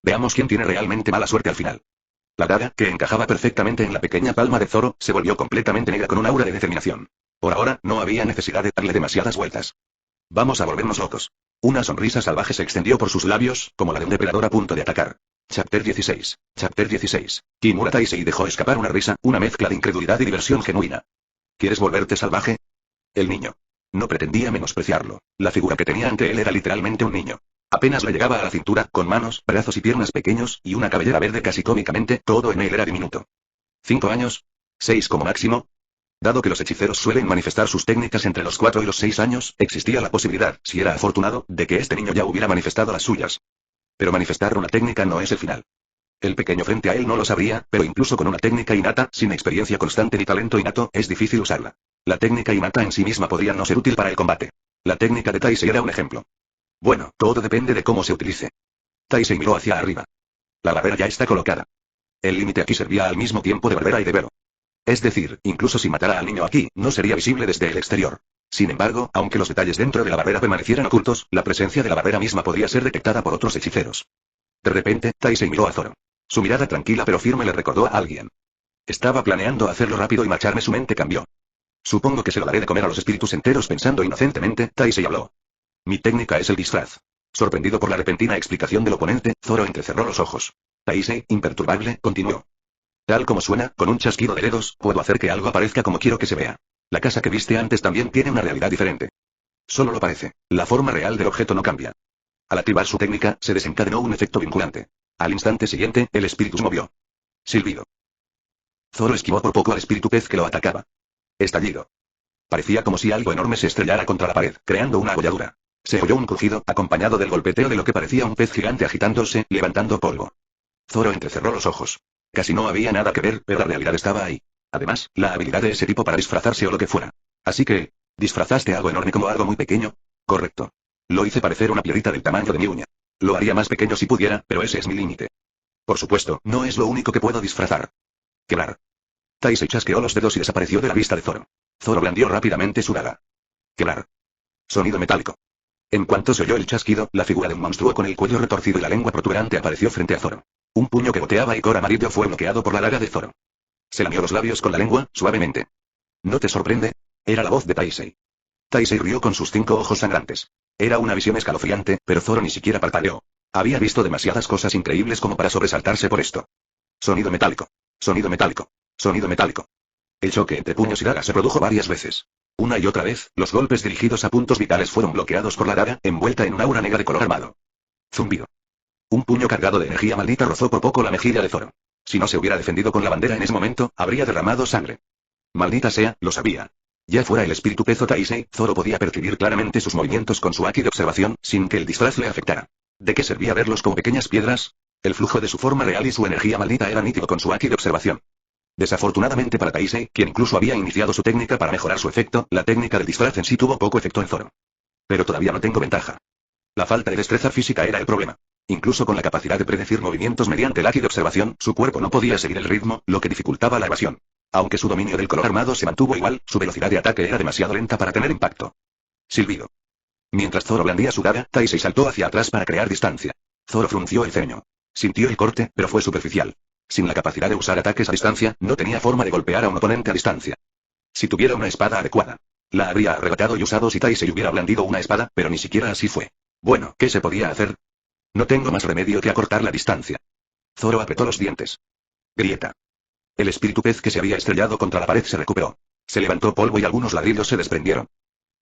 B: Veamos quién tiene realmente mala suerte al final. La daga, que encajaba perfectamente en la pequeña palma de Zoro, se volvió completamente negra con un aura de determinación. Por ahora, no había necesidad de darle demasiadas vueltas. Vamos a volvernos locos. Una sonrisa salvaje se extendió por sus labios, como la de un depredador a punto de atacar. Chapter 16. Chapter 16. Kimura Taisei dejó escapar una risa, una mezcla de incredulidad y diversión genuina. ¿Quieres volverte salvaje? El niño. No pretendía menospreciarlo. La figura que tenía ante él era literalmente un niño. Apenas le llegaba a la cintura, con manos, brazos y piernas pequeños, y una cabellera verde casi cómicamente, todo en él era diminuto. 5 años. 6 como máximo. Dado que los hechiceros suelen manifestar sus técnicas entre los 4 y los 6 años, existía la posibilidad, si era afortunado, de que este niño ya hubiera manifestado las suyas. Pero manifestar una técnica no es el final. El pequeño frente a él no lo sabría, pero incluso con una técnica innata, sin experiencia constante ni talento innato, es difícil usarla. La técnica innata en sí misma podría no ser útil para el combate. La técnica de Taisei era un ejemplo. Bueno, todo depende de cómo se utilice. Taisei miró hacia arriba. La barrera ya está colocada. El límite aquí servía al mismo tiempo de barrera y de velo. Es decir, incluso si matara al niño aquí, no sería visible desde el exterior. Sin embargo, aunque los detalles dentro de la barrera permanecieran ocultos, la presencia de la barrera misma podría ser detectada por otros hechiceros. De repente, Taisei miró a Zoro. Su mirada tranquila pero firme le recordó a alguien. Estaba planeando hacerlo rápido y marcharme, su mente cambió. Supongo que se lo daré de comer a los espíritus enteros, pensando inocentemente, Taisei habló. Mi técnica es el disfraz. Sorprendido por la repentina explicación del oponente, Zoro entrecerró los ojos. Taisei, imperturbable, continuó. Tal como suena, con un chasquido de dedos, puedo hacer que algo aparezca como quiero que se vea. La casa que viste antes también tiene una realidad diferente. Solo lo parece. La forma real del objeto no cambia. Al activar su técnica, se desencadenó un efecto vinculante. Al instante siguiente, el espíritu se movió. Silbido. Zoro esquivó por poco al espíritu pez que lo atacaba. Estallido. Parecía como si algo enorme se estrellara contra la pared, creando una abolladura. Se oyó un crujido, acompañado del golpeteo de lo que parecía un pez gigante agitándose, levantando polvo. Zoro entrecerró los ojos. Casi no había nada que ver, pero la realidad estaba ahí. Además, la habilidad de ese tipo para disfrazarse o lo que fuera. Así que, ¿disfrazaste algo enorme como algo muy pequeño? Correcto. Lo hice parecer una piedrita del tamaño de mi uña. Lo haría más pequeño si pudiera, pero ese es mi límite. Por supuesto, no es lo único que puedo disfrazar. Quebrar. Taisei chasqueó los dedos y desapareció de la vista de Zoro. Zoro blandió rápidamente su daga. Quebrar. Sonido metálico. En cuanto se oyó el chasquido, la figura de un monstruo con el cuello retorcido y la lengua protuberante apareció frente a Zoro. Un puño que goteaba icor amarillo fue bloqueado por la daga de Zoro. Se lamió los labios con la lengua, suavemente. ¿No te sorprende? Era la voz de Taisei. Taisei rió con sus 5 ojos sangrantes. Era una visión escalofriante, pero Zoro ni siquiera parpadeó. Había visto demasiadas cosas increíbles como para sobresaltarse por esto. Sonido metálico. Sonido metálico. Sonido metálico. El choque entre puños y daga se produjo varias veces. Una y otra vez, los golpes dirigidos a puntos vitales fueron bloqueados por la daga, envuelta en un aura negra de color armado. Zumbido. Un puño cargado de energía maldita rozó por poco la mejilla de Zoro. Si no se hubiera defendido con la bandera en ese momento, habría derramado sangre. Maldita sea, lo sabía. Ya fuera el espíritu pez o Taisei, Zoro podía percibir claramente sus movimientos con su haki de observación, sin que el disfraz le afectara. ¿De qué servía verlos como pequeñas piedras? El flujo de su forma real y su energía maldita era nítido con su haki de observación. Desafortunadamente para Taisei, quien incluso había iniciado su técnica para mejorar su efecto, la técnica del disfraz en sí tuvo poco efecto en Zoro. Pero todavía no tengo ventaja. La falta de destreza física era el problema. Incluso con la capacidad de predecir movimientos mediante el haki de observación, su cuerpo no podía seguir el ritmo, lo que dificultaba la evasión. Aunque su dominio del color armado se mantuvo igual, su velocidad de ataque era demasiado lenta para tener impacto. Silbido. Mientras Zoro blandía su daga, Taisei saltó hacia atrás para crear distancia. Zoro frunció el ceño. Sintió el corte, pero fue superficial. Sin la capacidad de usar ataques a distancia, no tenía forma de golpear a un oponente a distancia. Si tuviera una espada adecuada, la habría arrebatado y usado si Taisei hubiera blandido una espada, pero ni siquiera así fue. Bueno, ¿qué se podía hacer? No tengo más remedio que acortar la distancia. Zoro apretó los dientes. Grieta. El espíritu pez que se había estrellado contra la pared se recuperó. Se levantó polvo y algunos ladrillos se desprendieron.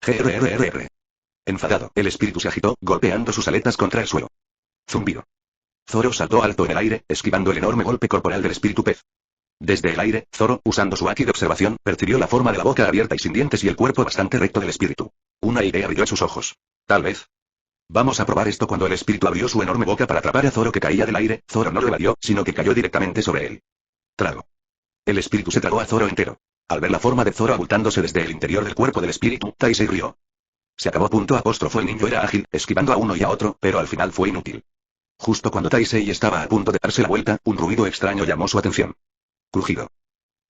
B: Grrrr. Enfadado, el espíritu se agitó, golpeando sus aletas contra el suelo. Zumbido. Zoro saltó alto en el aire, esquivando el enorme golpe corporal del espíritu pez. Desde el aire, Zoro, usando su haki de observación, percibió la forma de la boca abierta y sin dientes y el cuerpo bastante recto del espíritu. Una idea brilló en sus ojos. Tal vez. Vamos a probar esto. Cuando el espíritu abrió su enorme boca para atrapar a Zoro que caía del aire, Zoro no lo evadió, sino que cayó directamente sobre él. Trago. El espíritu se tragó a Zoro entero. Al ver la forma de Zoro abultándose desde el interior del cuerpo del espíritu, Taisei rió. Se acabó. El niño era ágil, esquivando a uno y a otro, pero al final fue inútil. Justo cuando Taisei estaba a punto de darse la vuelta, un ruido extraño llamó su atención. Crujido.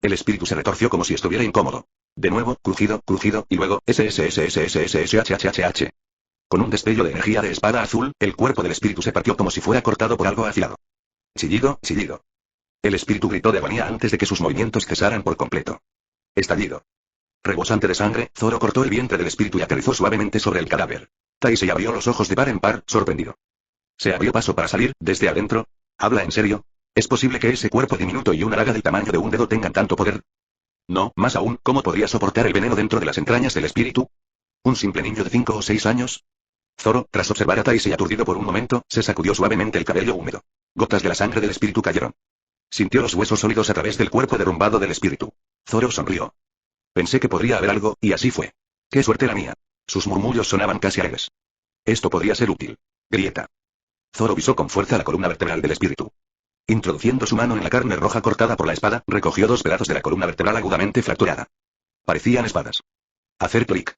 B: El espíritu se retorció como si estuviera incómodo. De nuevo, crujido, crujido, y luego, SSSSSSSHHH. Con un destello de energía de espada azul, el cuerpo del espíritu se partió como si fuera cortado por algo afilado. Chillido, chillido. El espíritu gritó de agonía antes de que sus movimientos cesaran por completo. Estallido. Rebosante de sangre, Zoro cortó el vientre del espíritu y aterrizó suavemente sobre el cadáver. Taisei abrió los ojos de par en par, sorprendido. Se abrió paso para salir, desde adentro. ¿Habla en serio? ¿Es posible que ese cuerpo diminuto y una daga del tamaño de un dedo tengan tanto poder? No, más aún, ¿cómo podría soportar el veneno dentro de las entrañas del espíritu? ¿Un simple niño de 5 o 6 años? Zoro, tras observar a Taisei aturdido por un momento, se sacudió suavemente el cabello húmedo. Gotas de la sangre del espíritu cayeron. Sintió los huesos sólidos a través del cuerpo derrumbado del espíritu. Zoro sonrió. Pensé que podría haber algo, y así fue. ¡Qué suerte la mía! Sus murmullos sonaban casi alegres. Esto podría ser útil. Grieta. Zoro pisó con fuerza la columna vertebral del espíritu. Introduciendo su mano en la carne roja cortada por la espada, recogió 2 pedazos de la columna vertebral agudamente fracturada. Parecían espadas. Hacer clic.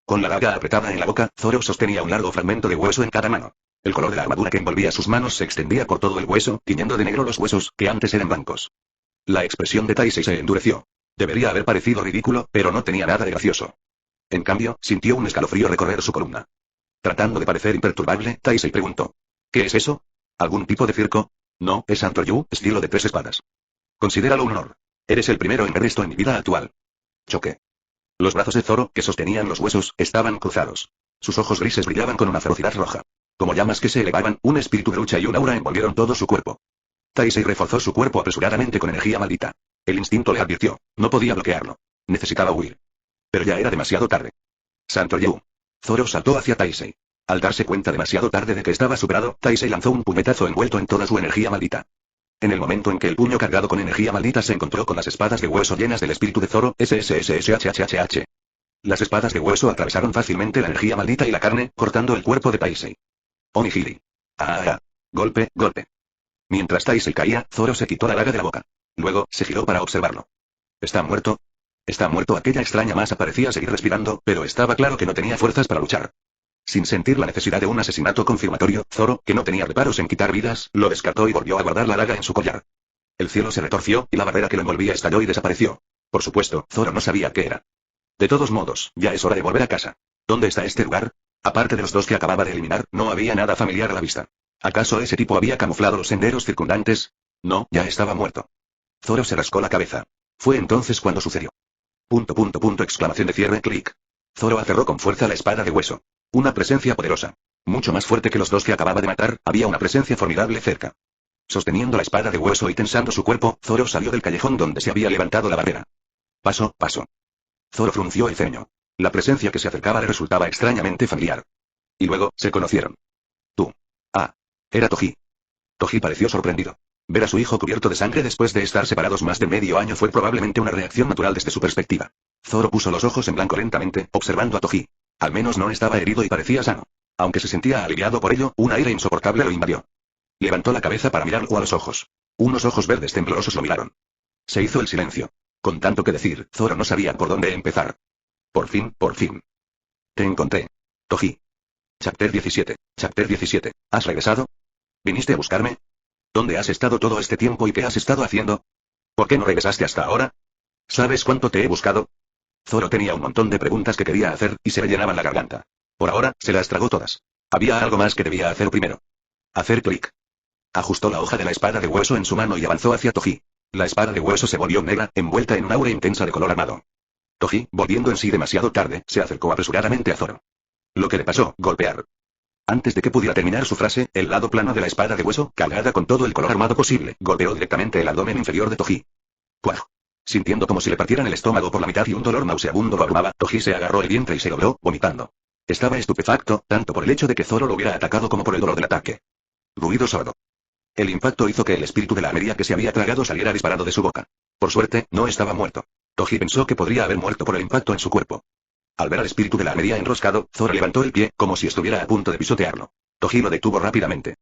B: Con la daga apretada en la boca, Zoro sostenía un largo fragmento de hueso en cada mano. El color de la armadura que envolvía sus manos se extendía por todo el hueso, tiñendo de negro los huesos, que antes eran blancos. La expresión de Taisei se endureció. Debería haber parecido ridículo, pero no tenía nada de gracioso. En cambio, sintió un escalofrío recorrer su columna. Tratando de parecer imperturbable, Taisei preguntó. ¿Qué es eso? ¿Algún tipo de circo? No, es Santoryu, estilo de 3 espadas. Considéralo un honor. Eres el primero en ver esto en mi vida actual. Choque. Los brazos de Zoro, que sostenían los huesos, estaban cruzados. Sus ojos grises brillaban con una ferocidad roja. Como llamas que se elevaban, un espíritu de lucha y un aura envolvieron todo su cuerpo. Taisei reforzó su cuerpo apresuradamente con energía maldita. El instinto le advirtió. No podía bloquearlo. Necesitaba huir. Pero ya era demasiado tarde. Santoryu. Zoro saltó hacia Taisei. Al darse cuenta demasiado tarde de que estaba superado, Taisei lanzó un puñetazo envuelto en toda su energía maldita. En el momento en que el puño cargado con energía maldita se encontró con las espadas de hueso llenas del espíritu de Zoro, SSSHHHH. Las espadas de hueso atravesaron fácilmente la energía maldita y la carne, cortando el cuerpo de Taisei. Onigiri. Ah. Golpe, golpe. Mientras Taisei caía, Zoro se quitó la daga de la boca. Luego, se giró para observarlo. ¿Está muerto? Está muerto. Aquella extraña masa parecía seguir respirando, pero estaba claro que no tenía fuerzas para luchar. Sin sentir la necesidad de un asesinato confirmatorio, Zoro, que no tenía reparos en quitar vidas, lo descartó y volvió a guardar la daga en su collar. El cielo se retorció, y la barrera que lo envolvía estalló y desapareció. Por supuesto, Zoro no sabía qué era. De todos modos, ya es hora de volver a casa. ¿Dónde está este lugar? Aparte de los 2 que acababa de eliminar, no había nada familiar a la vista. ¿Acaso ese tipo había camuflado los senderos circundantes? No, ya estaba muerto. Zoro se rascó la cabeza. Fue entonces cuando sucedió. Exclamación de cierre, clic. Zoro aferró con fuerza la espada de hueso. Una presencia poderosa. Mucho más fuerte que los 2 que acababa de matar, había una presencia formidable cerca. Sosteniendo la espada de hueso y tensando su cuerpo, Zoro salió del callejón donde se había levantado la barrera. Paso. Zoro frunció el ceño. La presencia que se acercaba le resultaba extrañamente familiar. Y luego, se conocieron. Tú. Ah. Era Toji. Toji pareció sorprendido. Ver a su hijo cubierto de sangre después de estar separados más de medio año fue probablemente una reacción natural desde su perspectiva. Zoro puso los ojos en blanco lentamente, observando a Toji. Al menos no estaba herido y parecía sano. Aunque se sentía aliviado por ello, un aire insoportable lo invadió. Levantó la cabeza para mirarlo a los ojos. Unos ojos verdes temblorosos lo miraron. Se hizo el silencio. Con tanto que decir, Zoro no sabía por dónde empezar. Por fin. Te encontré. Toji. Chapter 17. ¿Has regresado? ¿Viniste a buscarme? ¿Dónde has estado todo este tiempo y qué has estado haciendo? ¿Por qué no regresaste hasta ahora? ¿Sabes cuánto te he buscado? Zoro tenía un montón de preguntas que quería hacer, y se le llenaban la garganta. Por ahora, se las tragó todas. Había algo más que debía hacer primero. Hacer clic. Ajustó la hoja de la espada de hueso en su mano y avanzó hacia Toji. La espada de hueso se volvió negra, envuelta en un aura intensa de color armado. Toji, volviendo en sí demasiado tarde, se acercó apresuradamente a Zoro. Lo que le pasó, golpear. Antes de que pudiera terminar su frase, el lado plano de la espada de hueso, cargada con todo el color armado posible, golpeó directamente el abdomen inferior de Toji. ¡Puaj! Sintiendo como si le partieran el estómago por la mitad y un dolor nauseabundo lo abrumaba, Toji se agarró el vientre y se dobló, vomitando. Estaba estupefacto, tanto por el hecho de que Zoro lo hubiera atacado como por el dolor del ataque. Ruido sordo. El impacto hizo que el espíritu de la avería que se había tragado saliera disparado de su boca. Por suerte, no estaba muerto. Toji pensó que podría haber muerto por el impacto en su cuerpo. Al ver al espíritu de la avería enroscado, Zoro levantó el pie, como si estuviera a punto de pisotearlo. Toji lo detuvo rápidamente.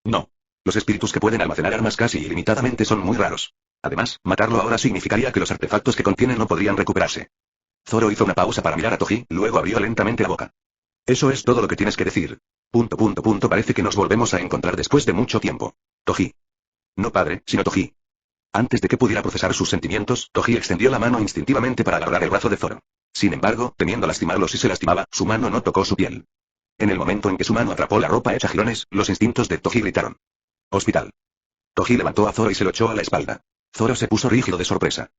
B: No. Los espíritus que pueden almacenar armas casi ilimitadamente son muy raros. Además, matarlo ahora significaría que los artefactos que contienen no podrían recuperarse. Zoro hizo una pausa para mirar a Toji, luego abrió lentamente la boca. Eso es todo lo que tienes que decir. Parece que nos volvemos a encontrar después de mucho tiempo. Toji. No padre, sino Toji. Antes de que pudiera procesar sus sentimientos, Toji extendió la mano instintivamente para agarrar el brazo de Zoro. Sin embargo, temiendo lastimarlo si se lastimaba, su mano no tocó su piel. En el momento en que su mano atrapó la ropa hecha jirones, los instintos de Toji gritaron. Hospital. Toji levantó a Zoro y se lo echó a la espalda. Zoro se puso rígido de sorpresa.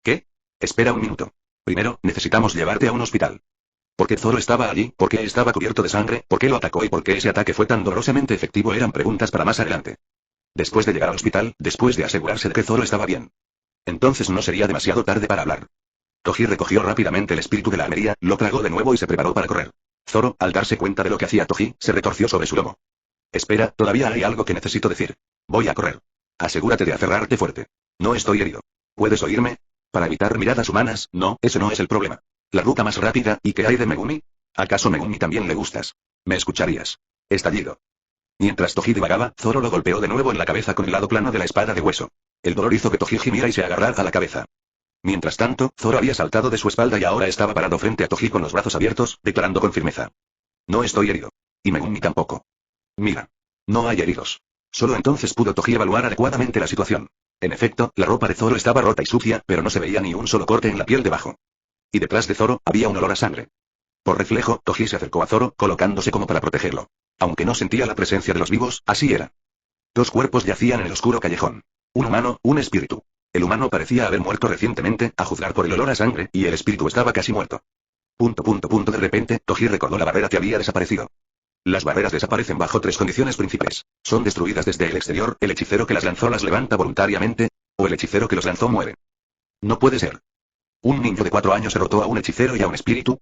B: ¿Qué? Espera un minuto. Primero, necesitamos llevarte a un hospital. ¿Por qué Zoro estaba allí? ¿Por qué estaba cubierto de sangre? ¿Por qué lo atacó y por qué ese ataque fue tan dolorosamente efectivo? Eran preguntas para más adelante. Después de llegar al hospital, después de asegurarse de que Zoro estaba bien. Entonces no sería demasiado tarde para hablar. Toji recogió rápidamente el espíritu de la avería, lo tragó de nuevo y se preparó para correr. Zoro, al darse cuenta de lo que hacía Toji, se retorció sobre su lomo. Espera, todavía hay algo que necesito decir. Voy a correr. Asegúrate de aferrarte fuerte. No estoy herido. ¿Puedes oírme? Para evitar miradas humanas, no, ese no es el problema. La ruta más rápida, ¿y qué hay de Megumi? ¿Acaso Megumi también le gustas? ¿Me escucharías? Estallido. Mientras Toji divagaba, Zoro lo golpeó de nuevo en la cabeza con el lado plano de la espada de hueso. El dolor hizo que Toji gimiera y se agarrara a la cabeza. Mientras tanto, Zoro había saltado de su espalda y ahora estaba parado frente a Toji con los brazos abiertos, declarando con firmeza. No estoy herido. Y Megumi tampoco. Mira. No hay heridos. Solo entonces pudo Toji evaluar adecuadamente la situación. En efecto, la ropa de Zoro estaba rota y sucia, pero no se veía ni un solo corte en la piel debajo. Y detrás de Zoro, había un olor a sangre. Por reflejo, Toji se acercó a Zoro, colocándose como para protegerlo. Aunque no sentía la presencia de los vivos, así era. Dos cuerpos yacían en el oscuro callejón. Un humano, un espíritu. El humano parecía haber muerto recientemente, a juzgar por el olor a sangre, y el espíritu estaba casi muerto. De repente, Toji recordó la barrera que había desaparecido. Las barreras desaparecen bajo tres condiciones principales. Son destruidas desde el exterior, el hechicero que las lanzó las levanta voluntariamente, o el hechicero que los lanzó muere. No puede ser. ¿Un niño de 4 años derrotó a un hechicero y a un espíritu?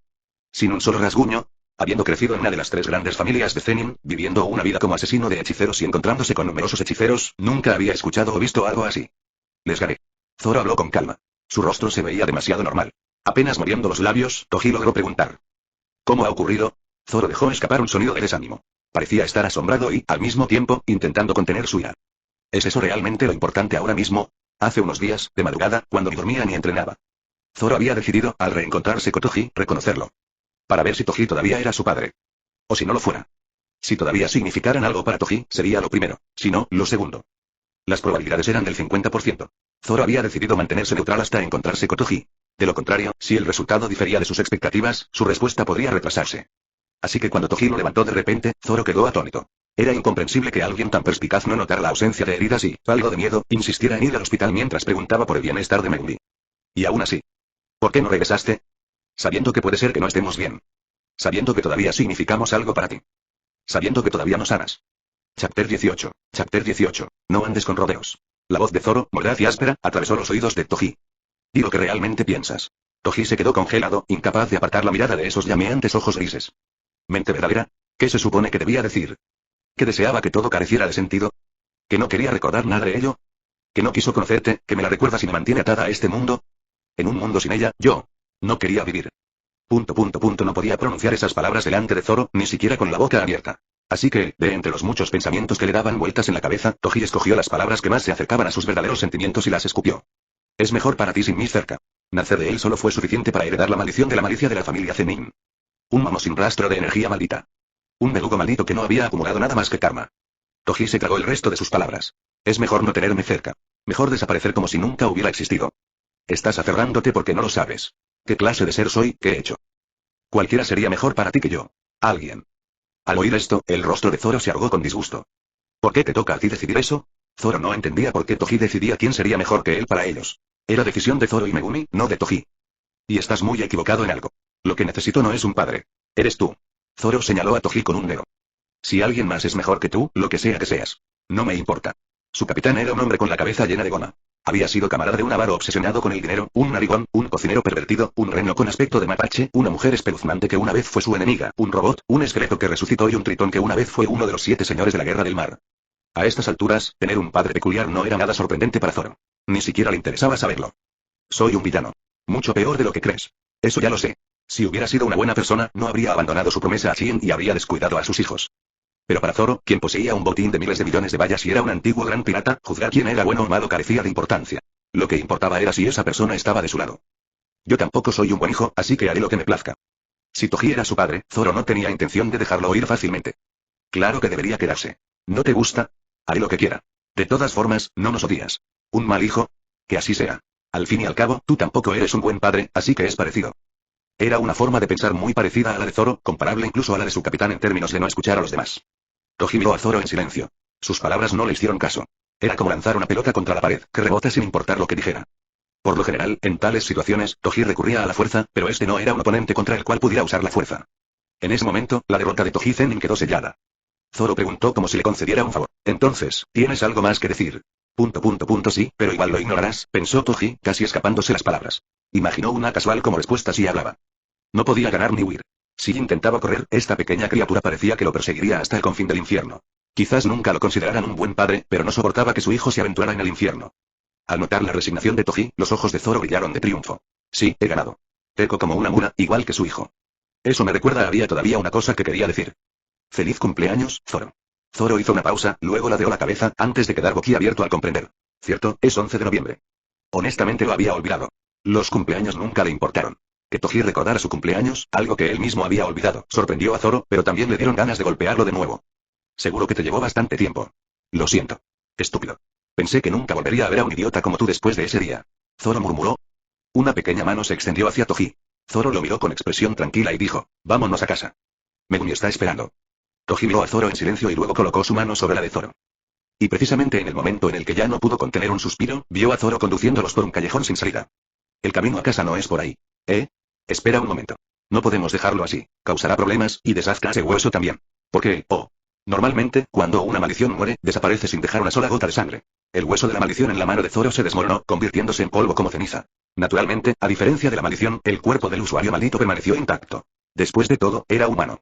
B: Sin un solo rasguño, habiendo crecido en una de las 3 grandes familias de Zenin, viviendo una vida como asesino de hechiceros y encontrándose con numerosos hechiceros, nunca había escuchado o visto algo así. Les gané. Zoro habló con calma. Su rostro se veía demasiado normal. Apenas moviendo los labios, Toji logró preguntar. ¿Cómo ha ocurrido? Zoro dejó escapar un sonido de desánimo. Parecía estar asombrado y, al mismo tiempo, intentando contener su ira. ¿Es eso realmente lo importante ahora mismo? Hace unos días, de madrugada, cuando ni dormía ni entrenaba. Zoro había decidido, al reencontrarse con Toji, reconocerlo. Para ver si Toji todavía era su padre. O si no lo fuera. Si todavía significaran algo para Toji, sería lo primero, si no, lo segundo. Las probabilidades eran del 50%. Zoro había decidido mantenerse neutral hasta encontrarse con Toji. De lo contrario, si el resultado difería de sus expectativas, su respuesta podría retrasarse. Así que cuando Toji lo levantó de repente, Zoro quedó atónito. Era incomprensible que alguien tan perspicaz no notara la ausencia de heridas y, algo de miedo, insistiera en ir al hospital mientras preguntaba por el bienestar de Megumi. Y aún así. ¿Por qué no regresaste? Sabiendo que puede ser que no estemos bien. Sabiendo que todavía significamos algo para ti. Sabiendo que todavía nos sanas. Chapter 18. Chapter 18. No andes con rodeos. La voz de Zoro, mordaz y áspera, atravesó los oídos de Toji. Di lo que realmente piensas. Toji se quedó congelado, incapaz de apartar la mirada de esos llameantes ojos grises. ¿Mente verdadera? ¿Qué se supone que debía decir? ¿Que deseaba que todo careciera de sentido? ¿Que no quería recordar nada de ello? ¿Que no quiso conocerte, que me la recuerdas y me mantiene atada a este mundo? En un mundo sin ella, yo no quería vivir. No podía pronunciar esas palabras delante de Zoro, ni siquiera con la boca abierta. Así que, de entre los muchos pensamientos que le daban vueltas en la cabeza, Toji escogió las palabras que más se acercaban a sus verdaderos sentimientos y las escupió. Es mejor para ti sin mí cerca. Nacer de él solo fue suficiente para heredar la maldición de la malicia de la familia Zenin. Un mamo sin rastro de energía maldita. Un verdugo maldito que no había acumulado nada más que karma. Toji se tragó el resto de sus palabras. Es mejor no tenerme cerca. Mejor desaparecer como si nunca hubiera existido. Estás aferrándote porque no lo sabes. ¿Qué clase de ser soy? ¿Qué he hecho? Cualquiera sería mejor para ti que yo. Alguien. Al oír esto, el rostro de Zoro se arrugó con disgusto. ¿Por qué te toca a ti decidir eso? Zoro no entendía por qué Toji decidía quién sería mejor que él para ellos. Era decisión de Zoro y Megumi, no de Toji. Y estás muy equivocado en algo. Lo que necesito no es un padre. Eres tú. Zoro señaló a Toji con un dedo. Si alguien más es mejor que tú, lo que sea que seas. No me importa. Su capitán era un hombre con la cabeza llena de goma. Había sido camarada de un avaro obsesionado con el dinero, un narigón, un cocinero pervertido, un reno con aspecto de mapache, una mujer espeluznante que una vez fue su enemiga, un robot, un esqueleto que resucitó y un tritón que una vez fue uno de los 7 señores de la guerra del mar. A estas alturas, tener un padre peculiar no era nada sorprendente para Zoro. Ni siquiera le interesaba saberlo. Soy un villano. Mucho peor de lo que crees. Eso ya lo sé. Si hubiera sido una buena persona, no habría abandonado su promesa a Chien y habría descuidado a sus hijos. Pero para Zoro, quien poseía un botín de miles de millones de vallas y era un antiguo gran pirata, juzgar quién era bueno o malo carecía de importancia. Lo que importaba era si esa persona estaba de su lado. Yo tampoco soy un buen hijo, así que haré lo que me plazca. Si Toji era su padre, Zoro no tenía intención de dejarlo oír fácilmente. Claro que debería quedarse. ¿No te gusta? Haré lo que quiera. De todas formas, no nos odias. ¿Un mal hijo? Que así sea. Al fin y al cabo, tú tampoco eres un buen padre, así que es parecido. Era una forma de pensar muy parecida a la de Zoro, comparable incluso a la de su capitán en términos de no escuchar a los demás. Toji miró a Zoro en silencio. Sus palabras no le hicieron caso. Era como lanzar una pelota contra la pared, que rebota sin importar lo que dijera. Por lo general, en tales situaciones, Toji recurría a la fuerza, pero este no era un oponente contra el cual pudiera usar la fuerza. En ese momento, la derrota de Toji Zenin quedó sellada. Zoro preguntó como si le concediera un favor. Entonces, ¿tienes algo más que decir? Sí, pero igual lo ignorarás, pensó Toji, casi escapándose las palabras. Imaginó una casual como respuesta si hablaba. No podía ganar ni huir. Si intentaba correr, esta pequeña criatura parecía que lo perseguiría hasta el confín del infierno. Quizás nunca lo consideraran un buen padre, pero no soportaba que su hijo se aventurara en el infierno. Al notar la resignación de Toji, los ojos de Zoro brillaron de triunfo. Sí, he ganado. Peco como una mula, igual que su hijo. Eso me recuerda, había todavía una cosa que quería decir. Feliz cumpleaños, Zoro. Zoro hizo una pausa, luego ladeó la cabeza, antes de quedar boquiabierto al comprender. Cierto, es 11 de noviembre. Honestamente lo había olvidado. Los cumpleaños nunca le importaron. Que Toji recordara su cumpleaños, algo que él mismo había olvidado, sorprendió a Zoro, pero también le dieron ganas de golpearlo de nuevo. Seguro que te llevó bastante tiempo. Lo siento. Estúpido. Pensé que nunca volvería a ver a un idiota como tú después de ese día. Zoro murmuró. Una pequeña mano se extendió hacia Toji. Zoro lo miró con expresión tranquila y dijo, vámonos a casa. Megumi está esperando. Toji miró a Zoro en silencio y luego colocó su mano sobre la de Zoro. Y precisamente en el momento en el que ya no pudo contener un suspiro, vio a Zoro conduciéndolos por un callejón sin salida. El camino a casa no es por ahí. Espera un momento. No podemos dejarlo así. Causará problemas, y desastre ese hueso también. ¿Por qué? Normalmente, cuando una maldición muere, desaparece sin dejar una sola gota de sangre. El hueso de la maldición en la mano de Zoro se desmoronó, convirtiéndose en polvo como ceniza. Naturalmente, a diferencia de la maldición, el cuerpo del usuario maldito permaneció intacto. Después de todo, era humano.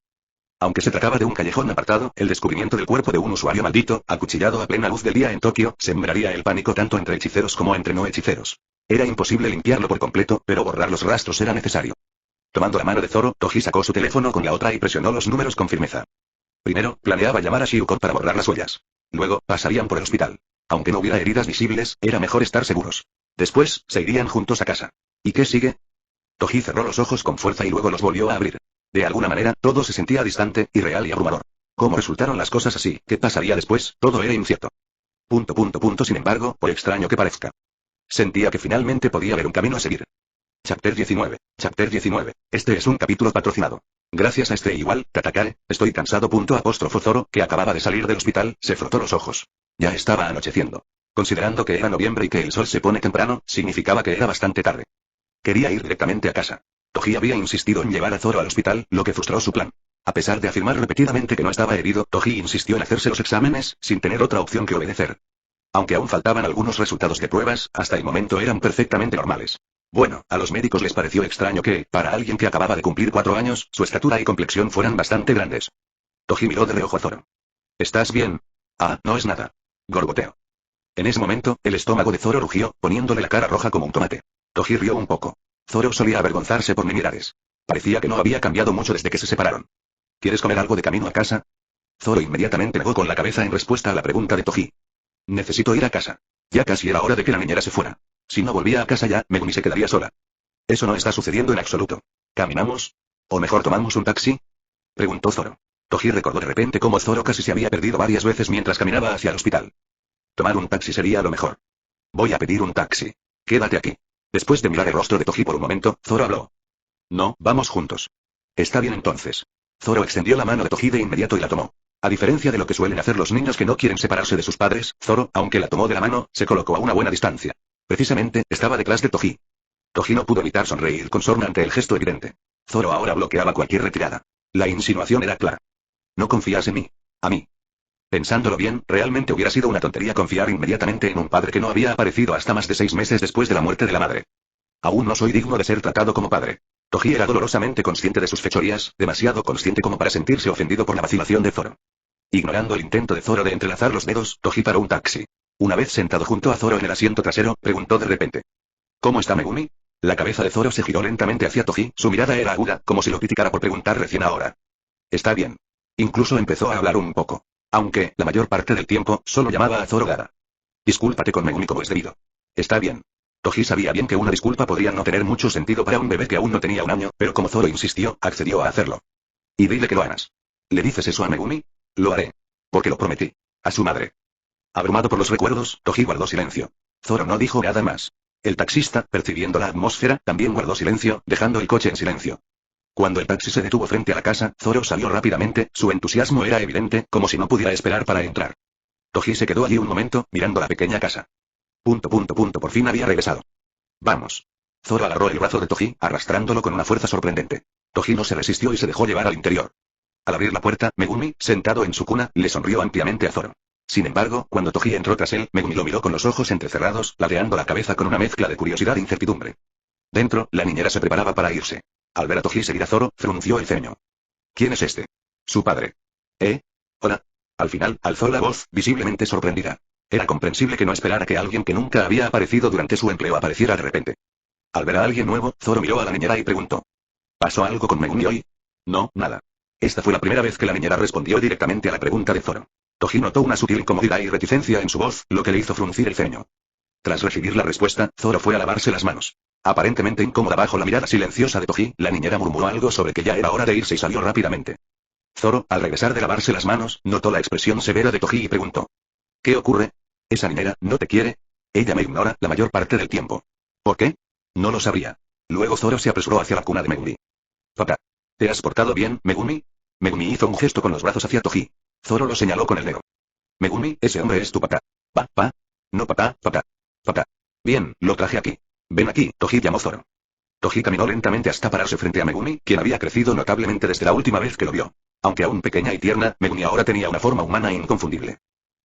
B: Aunque se trataba de un callejón apartado, el descubrimiento del cuerpo de un usuario maldito, acuchillado a plena luz del día en Tokio, sembraría el pánico tanto entre hechiceros como entre no hechiceros. Era imposible limpiarlo por completo, pero borrar los rastros era necesario. Tomando la mano de Zoro, Toji sacó su teléfono con la otra y presionó los números con firmeza. Primero, planeaba llamar a Shiuko para borrar las huellas. Luego, pasarían por el hospital. Aunque no hubiera heridas visibles, era mejor estar seguros. Después, se irían juntos a casa. ¿Y qué sigue? Toji cerró los ojos con fuerza y luego los volvió a abrir. De alguna manera, todo se sentía distante, irreal y abrumador. ¿Cómo resultaron las cosas así? ¿Qué pasaría después? Todo era incierto. Sin embargo, por extraño que parezca. Sentía que finalmente podía haber un camino a seguir. Chapter 19. Chapter 19. Este es un capítulo patrocinado. Gracias a este igual, Katakare, estoy cansado. Zoro, que acababa de salir del hospital, se frotó los ojos. Ya estaba anocheciendo. Considerando que era noviembre y que el sol se pone temprano, significaba que era bastante tarde. Quería ir directamente a casa. Toji había insistido en llevar a Zoro al hospital, lo que frustró su plan. A pesar de afirmar repetidamente que no estaba herido, Toji insistió en hacerse los exámenes, sin tener otra opción que obedecer. Aunque aún faltaban algunos resultados de pruebas, hasta el momento eran perfectamente normales. Bueno, a los médicos les pareció extraño que, para alguien que acababa de cumplir 4 años, su estatura y complexión fueran bastante grandes. Toji miró de reojo a Zoro. ¿Estás bien? No es nada. Gorgoteo. En ese momento, el estómago de Zoro rugió, poniéndole la cara roja como un tomate. Toji rió un poco. Zoro solía avergonzarse por miradas. Parecía que no había cambiado mucho desde que se separaron. ¿Quieres comer algo de camino a casa? Zoro inmediatamente negó con la cabeza en respuesta a la pregunta de Toji. Necesito ir a casa. Ya casi era hora de que la niñera se fuera. Si no volvía a casa ya, Megumi se quedaría sola. Eso no está sucediendo en absoluto. ¿Caminamos? ¿O mejor tomamos un taxi? Preguntó Zoro. Toji recordó de repente cómo Zoro casi se había perdido varias veces mientras caminaba hacia el hospital. Tomar un taxi sería lo mejor. Voy a pedir un taxi. Quédate aquí. Después de mirar el rostro de Toji por un momento, Zoro habló. No, vamos juntos. Está bien entonces. Zoro extendió la mano de Toji de inmediato y la tomó. A diferencia de lo que suelen hacer los niños que no quieren separarse de sus padres, Zoro, aunque la tomó de la mano, se colocó a una buena distancia. Precisamente, estaba detrás de Toji. Toji no pudo evitar sonreír con sorna ante el gesto evidente. Zoro ahora bloqueaba cualquier retirada. La insinuación era clara. No confías en mí. A mí. Pensándolo bien, realmente hubiera sido una tontería confiar inmediatamente en un padre que no había aparecido hasta más de 6 meses después de la muerte de la madre. Aún no soy digno de ser tratado como padre. Toji era dolorosamente consciente de sus fechorías, demasiado consciente como para sentirse ofendido por la vacilación de Zoro. Ignorando el intento de Zoro de entrelazar los dedos, Toji paró un taxi. Una vez sentado junto a Zoro en el asiento trasero, preguntó de repente. ¿Cómo está Megumi? La cabeza de Zoro se giró lentamente hacia Toji, su mirada era aguda, como si lo criticara por preguntar recién ahora. Está bien. Incluso empezó a hablar un poco. Aunque, la mayor parte del tiempo, solo llamaba a Zoro Dada. Discúlpate con Megumi como es debido. Está bien. Toji sabía bien que una disculpa podría no tener mucho sentido para un bebé que aún no tenía 1 año, pero como Zoro insistió, accedió a hacerlo. Y dile que lo hagas. ¿Le dices eso a Megumi? Lo haré. Porque lo prometí. A su madre. Abrumado por los recuerdos, Toji guardó silencio. Zoro no dijo nada más. El taxista, percibiendo la atmósfera, también guardó silencio, dejando el coche en silencio. Cuando el taxi se detuvo frente a la casa, Zoro salió rápidamente, su entusiasmo era evidente, como si no pudiera esperar para entrar. Toji se quedó allí un momento, mirando la pequeña casa. Por fin había regresado. Vamos. Zoro agarró el brazo de Toji, arrastrándolo con una fuerza sorprendente. Toji no se resistió y se dejó llevar al interior. Al abrir la puerta, Megumi, sentado en su cuna, le sonrió ampliamente a Zoro. Sin embargo, cuando Toji entró tras él, Megumi lo miró con los ojos entrecerrados, ladeando la cabeza con una mezcla de curiosidad e incertidumbre. Dentro, la niñera se preparaba para irse. Al ver a Toji seguir a Zoro, frunció el ceño. ¿Quién es este? Su padre. Hola. Al final, alzó la voz, visiblemente sorprendida. Era comprensible que no esperara que alguien que nunca había aparecido durante su empleo apareciera de repente. Al ver a alguien nuevo, Zoro miró a la niñera y preguntó. ¿Pasó algo con Megumi hoy? No, nada. Esta fue la primera vez que la niñera respondió directamente a la pregunta de Zoro. Toji notó una sutil incomodidad y reticencia en su voz, lo que le hizo fruncir el ceño. Tras recibir la respuesta, Zoro fue a lavarse las manos. Aparentemente incómoda bajo la mirada silenciosa de Toji, la niñera murmuró algo sobre que ya era hora de irse y salió rápidamente. Zoro, al regresar de lavarse las manos, notó la expresión severa de Toji y preguntó. ¿Qué ocurre? ¿Esa niñera no te quiere? Ella me ignora la mayor parte del tiempo. ¿Por qué? No lo sabría. Luego Zoro se apresuró hacia la cuna de Megumi. Papá. ¿Te has portado bien, Megumi? Megumi hizo un gesto con los brazos hacia Toji. Zoro lo señaló con el dedo. Megumi, ese hombre es tu papá. ¿Papá? No papá, papá. Papá. Bien, lo traje aquí. Ven aquí, Toji llamó Zoro. Toji caminó lentamente hasta pararse frente a Megumi, quien había crecido notablemente desde la última vez que lo vio. Aunque aún pequeña y tierna, Megumi ahora tenía una forma humana e inconfundible.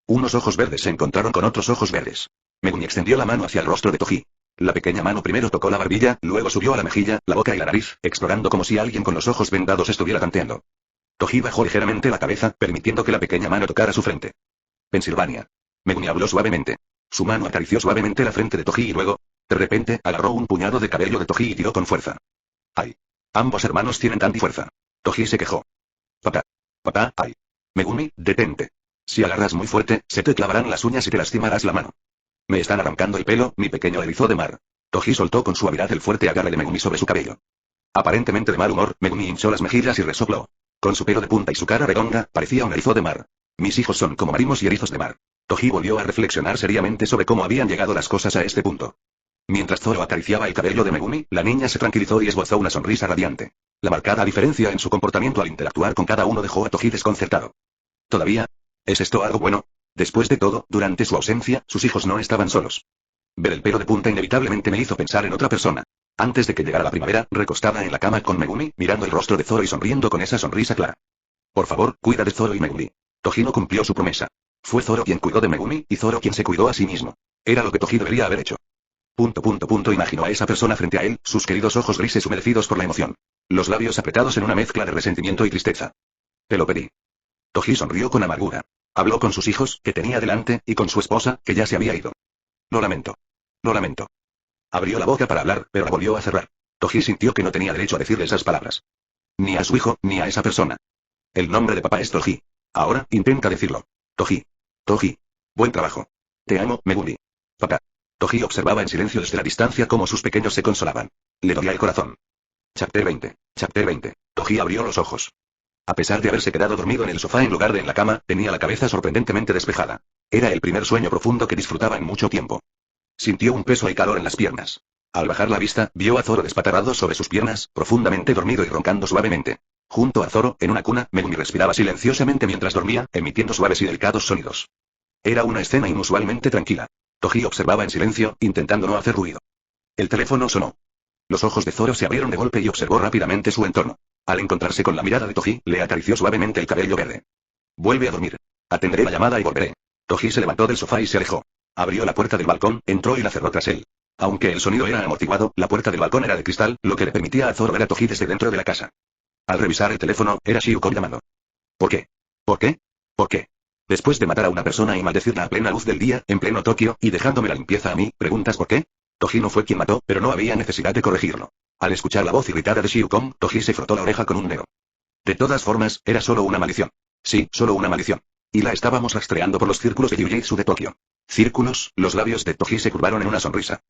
B: Unos ojos verdes se encontraron con otros ojos verdes. Megumi extendió la mano hacia el rostro de Toji. La pequeña mano primero tocó la barbilla, luego subió a la mejilla, la boca y la nariz, explorando como si alguien con los ojos vendados estuviera tanteando. Toji bajó ligeramente la cabeza, permitiendo que la pequeña mano tocara su frente. Pensilvania. Megumi habló suavemente. Su mano acarició suavemente la frente de Toji y luego, de repente, agarró un puñado de cabello de Toji y tiró con fuerza. ¡Ay! Ambos hermanos tienen tanta fuerza. Toji se quejó. Papá. Papá, ay. Megumi, detente. Si agarras muy fuerte, se te clavarán las uñas y te lastimarás la mano. Me están arrancando el pelo, mi pequeño erizo de mar. Toji soltó con suavidad el fuerte agarre de Megumi sobre su cabello. Aparentemente de mal humor, Megumi hinchó las mejillas y resopló. Con su pelo de punta y su cara redonda, parecía un erizo de mar. Mis hijos son como marimos y erizos de mar. Toji volvió a reflexionar seriamente sobre cómo habían llegado las cosas a este punto. Mientras Zoro acariciaba el cabello de Megumi, la niña se tranquilizó y esbozó una sonrisa radiante. La marcada diferencia en su comportamiento al interactuar con cada uno dejó a Toji desconcertado. ¿Todavía? ¿Es esto algo bueno? Después de todo, durante su ausencia, sus hijos no estaban solos. Ver el pelo de punta inevitablemente me hizo pensar en otra persona. Antes de que llegara la primavera, recostada en la cama con Megumi, mirando el rostro de Zoro y sonriendo con esa sonrisa clara. Por favor, cuida de Zoro y Megumi. Toji no cumplió su promesa. Fue Zoro quien cuidó de Megumi, y Zoro quien se cuidó a sí mismo. Era lo que Toji debería haber hecho. Imaginó a esa persona frente a él, sus queridos ojos grises humedecidos por la emoción. Los labios apretados en una mezcla de resentimiento y tristeza. Te lo pedí. Toji sonrió con amargura. Habló con sus hijos, que tenía delante, y con su esposa, que ya se había ido. Lo lamento. Lo lamento. Abrió la boca para hablar, pero la volvió a cerrar. Toji sintió que no tenía derecho a decirle esas palabras. Ni a su hijo, ni a esa persona. El nombre de papá es Toji. Ahora, intenta decirlo. Toji. Toji. Buen trabajo. Te amo, Megumi. Papá. Toji observaba en silencio desde la distancia cómo sus pequeños se consolaban. Le dolía el corazón. Chapter 20. Chapter 20. Toji abrió los ojos. A pesar de haberse quedado dormido en el sofá en lugar de en la cama, tenía la cabeza sorprendentemente despejada. Era el primer sueño profundo que disfrutaba en mucho tiempo. Sintió un peso y calor en las piernas. Al bajar la vista, vio a Zoro despatarrado sobre sus piernas, profundamente dormido y roncando suavemente. Junto a Zoro, en una cuna, Megumi respiraba silenciosamente mientras dormía, emitiendo suaves y delicados sonidos. Era una escena inusualmente tranquila. Toji observaba en silencio, intentando no hacer ruido. El teléfono sonó. Los ojos de Zoro se abrieron de golpe y observó rápidamente su entorno. Al encontrarse con la mirada de Toji, le acarició suavemente el cabello verde. Vuelve a dormir. Atenderé la llamada y volveré. Toji se levantó del sofá y se alejó. Abrió la puerta del balcón, entró y la cerró tras él. Aunque el sonido era amortiguado, la puerta del balcón era de cristal, lo que le permitía a Zoro ver a Toji desde dentro de la casa. Al revisar el teléfono, era Shiuko llamando. ¿Por qué? ¿Por qué? ¿Por qué? Después de matar a una persona y maldecirla a plena luz del día, en pleno Tokio, y dejándome la limpieza a mí, ¿preguntas por qué? Toji no fue quien mató, pero no había necesidad de corregirlo. Al escuchar la voz irritada de Shiuko, Toji se frotó la oreja con un dedo. De todas formas, era solo una maldición. Sí, solo una maldición. Y la estábamos rastreando por los círculos de Yujitsu de Tokio. ¿Círculos? Los labios de Toji se curvaron en una sonrisa.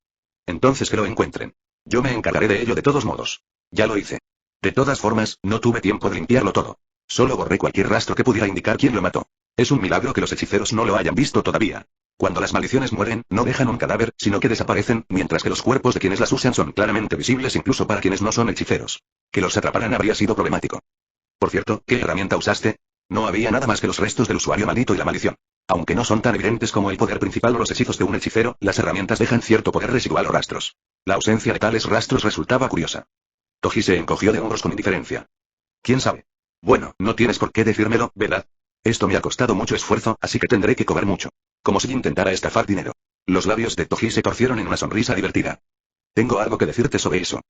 B: Entonces que lo encuentren. Yo me encargaré de ello de todos modos. Ya lo hice. De todas formas, no tuve tiempo de limpiarlo todo. Solo borré cualquier rastro que pudiera indicar quién lo mató. Es un milagro que los hechiceros no lo hayan visto todavía. Cuando las maldiciones mueren, no dejan un cadáver, sino que desaparecen, mientras que los cuerpos de quienes las usan son claramente visibles incluso para quienes no son hechiceros. Que los atraparan habría sido problemático. Por cierto, ¿qué herramienta usaste? No había nada más que los restos del usuario maldito y la maldición. Aunque no son tan evidentes como el poder principal o los hechizos de un hechicero, las herramientas dejan cierto poder residual o rastros. La ausencia de tales rastros resultaba curiosa. Toji se encogió de hombros con indiferencia. ¿Quién sabe? Bueno, no tienes por qué decírmelo, ¿verdad? Esto me ha costado mucho esfuerzo, así que tendré que cobrar mucho. Como si intentara estafar dinero. Los labios de Toji se torcieron en una sonrisa divertida. Tengo algo que decirte sobre eso.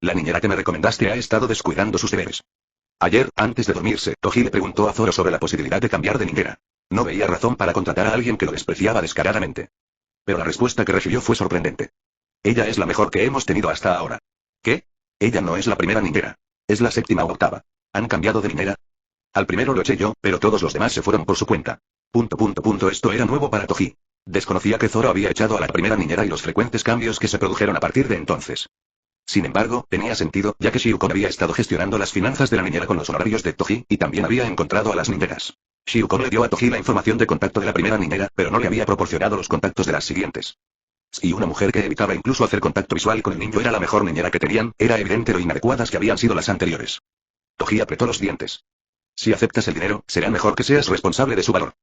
B: La niñera que me recomendaste ha estado descuidando sus deberes. Ayer, antes de dormirse, Toji le preguntó a Zoro sobre la posibilidad de cambiar de niñera. No veía razón para contratar a alguien que lo despreciaba descaradamente. Pero la respuesta que recibió fue sorprendente. Ella es la mejor que hemos tenido hasta ahora. ¿Qué? Ella no es la primera niñera. Es la séptima o octava. ¿Han cambiado de niñera? Al primero lo eché yo, pero todos los demás se fueron por su cuenta. Esto era nuevo para Toji. Desconocía que Zoro había echado a la primera niñera y los frecuentes cambios que se produjeron a partir de entonces. Sin embargo, tenía sentido, ya que Shiukon había estado gestionando las finanzas de la niñera con los honorarios de Toji, y también había encontrado a las niñeras. Shiukon le dio a Toji la información de contacto de la primera niñera, pero no le había proporcionado los contactos de las siguientes. Si una mujer que evitaba incluso hacer contacto visual con el niño era la mejor niñera que tenían, era evidente lo inadecuadas que habían sido las anteriores. Toji apretó los dientes. Si aceptas el dinero, será mejor que seas responsable de su valor.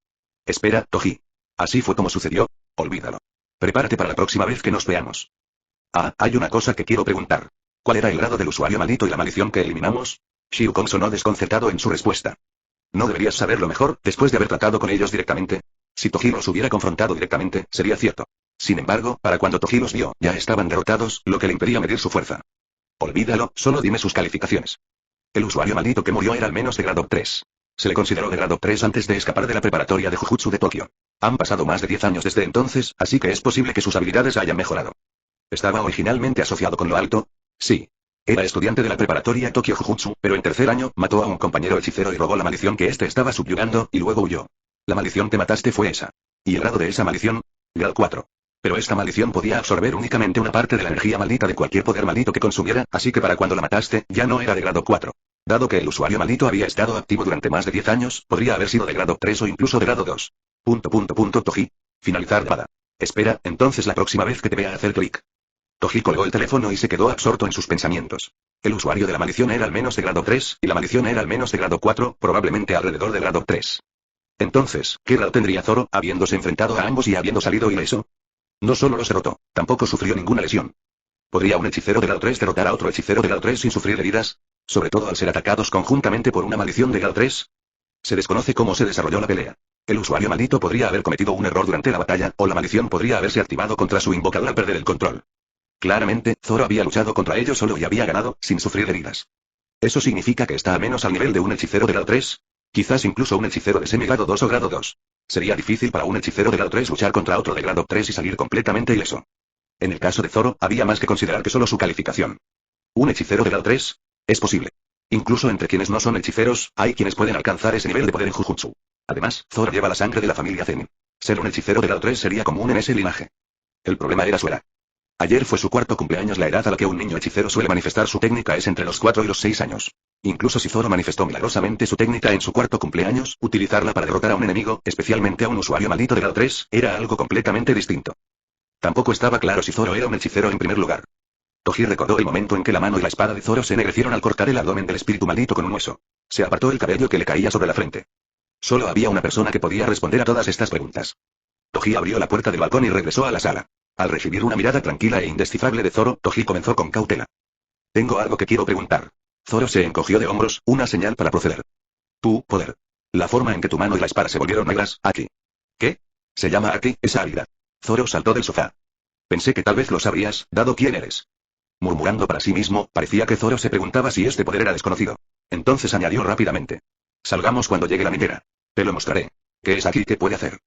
B: Espera, Toji. Así fue como sucedió. Olvídalo. Prepárate para la próxima vez que nos veamos. Ah, hay una cosa que quiero preguntar. ¿Cuál era el grado del usuario maldito y la maldición que eliminamos? Shiukon sonó desconcertado en su respuesta. ¿No deberías saberlo mejor, después de haber tratado con ellos directamente? Si Toji los hubiera confrontado directamente, sería cierto. Sin embargo, para cuando Toji los vio, ya estaban derrotados, lo que le impedía medir su fuerza. Olvídalo, solo dime sus calificaciones. El usuario maldito que murió era al menos de grado 3. Se le consideró de grado 3 antes de escapar de la preparatoria de Jujutsu de Tokio. Han pasado más de 10 años desde entonces, así que es posible que sus habilidades hayan mejorado. ¿Estaba originalmente asociado con lo alto? Sí. Era estudiante de la preparatoria Tokyo Jujutsu, pero en tercer año, mató a un compañero hechicero y robó la maldición que éste estaba subyugando, y luego huyó. La maldición que mataste fue esa. ¿Y el grado de esa maldición? Grado 4. Pero esta maldición podía absorber únicamente una parte de la energía maldita de cualquier poder maldito que consumiera, así que para cuando la mataste, ya no era de grado 4. Dado que el usuario maldito había estado activo durante más de 10 años, podría haber sido de grado 3 o incluso de grado 2. Toji. Finalizar llamada. Espera, entonces la próxima vez que te vea hacer clic. Toji colgó el teléfono y se quedó absorto en sus pensamientos. El usuario de la maldición era al menos de grado 3, y la maldición era al menos de grado 4, probablemente alrededor de grado 3. Entonces, ¿qué grado tendría Zoro, habiéndose enfrentado a ambos y habiendo salido ileso? No solo los derrotó, tampoco sufrió ninguna lesión. ¿Podría un hechicero de grado 3 derrotar a otro hechicero de grado 3 sin sufrir heridas? Sobre todo al ser atacados conjuntamente por una maldición de grado 3. Se desconoce cómo se desarrolló la pelea. El usuario maldito podría haber cometido un error durante la batalla, o la maldición podría haberse activado contra su invocador al perder el control. Claramente, Zoro había luchado contra ellos solo y había ganado, sin sufrir heridas. ¿Eso significa que está al menos al nivel de un hechicero de grado 3? Quizás incluso un hechicero de semigrado 2 o grado 2. Sería difícil para un hechicero de grado 3 luchar contra otro de grado 3 y salir completamente ileso. En el caso de Zoro, había más que considerar que solo su calificación. ¿Un hechicero de grado 3? Es posible. Incluso entre quienes no son hechiceros, hay quienes pueden alcanzar ese nivel de poder en Jujutsu. Además, Zoro lleva la sangre de la familia Zenin. Ser un hechicero de grado 3 sería común en ese linaje. El problema era su edad. Ayer fue su cuarto cumpleaños. La edad a la que un niño hechicero suele manifestar su técnica es entre los 4 y los 6 años. Incluso si Zoro manifestó milagrosamente su técnica en su cuarto cumpleaños, utilizarla para derrotar a un enemigo, especialmente a un usuario maldito de grado 3, era algo completamente distinto. Tampoco estaba claro si Zoro era un hechicero en primer lugar. Toji recordó el momento en que la mano y la espada de Zoro se ennegrecieron al cortar el abdomen del espíritu maldito con un hueso. Se apartó el cabello que le caía sobre la frente. Solo había una persona que podía responder a todas estas preguntas. Toji abrió la puerta del balcón y regresó a la sala. Al recibir una mirada tranquila e indescifrable de Zoro, Toji comenzó con cautela. Tengo algo que quiero preguntar. Zoro se encogió de hombros, una señal para proceder. Tu poder. La forma en que tu mano y la espada se volvieron negras, Aki. ¿Qué? Se llama Aki, esa habilidad. Zoro saltó del sofá. Pensé que tal vez lo sabrías, dado quién eres. Murmurando para sí mismo, parecía que Zoro se preguntaba si este poder era desconocido. Entonces añadió rápidamente. Salgamos cuando llegue la minera. Te lo mostraré. ¿Qué es Aki que puede hacer?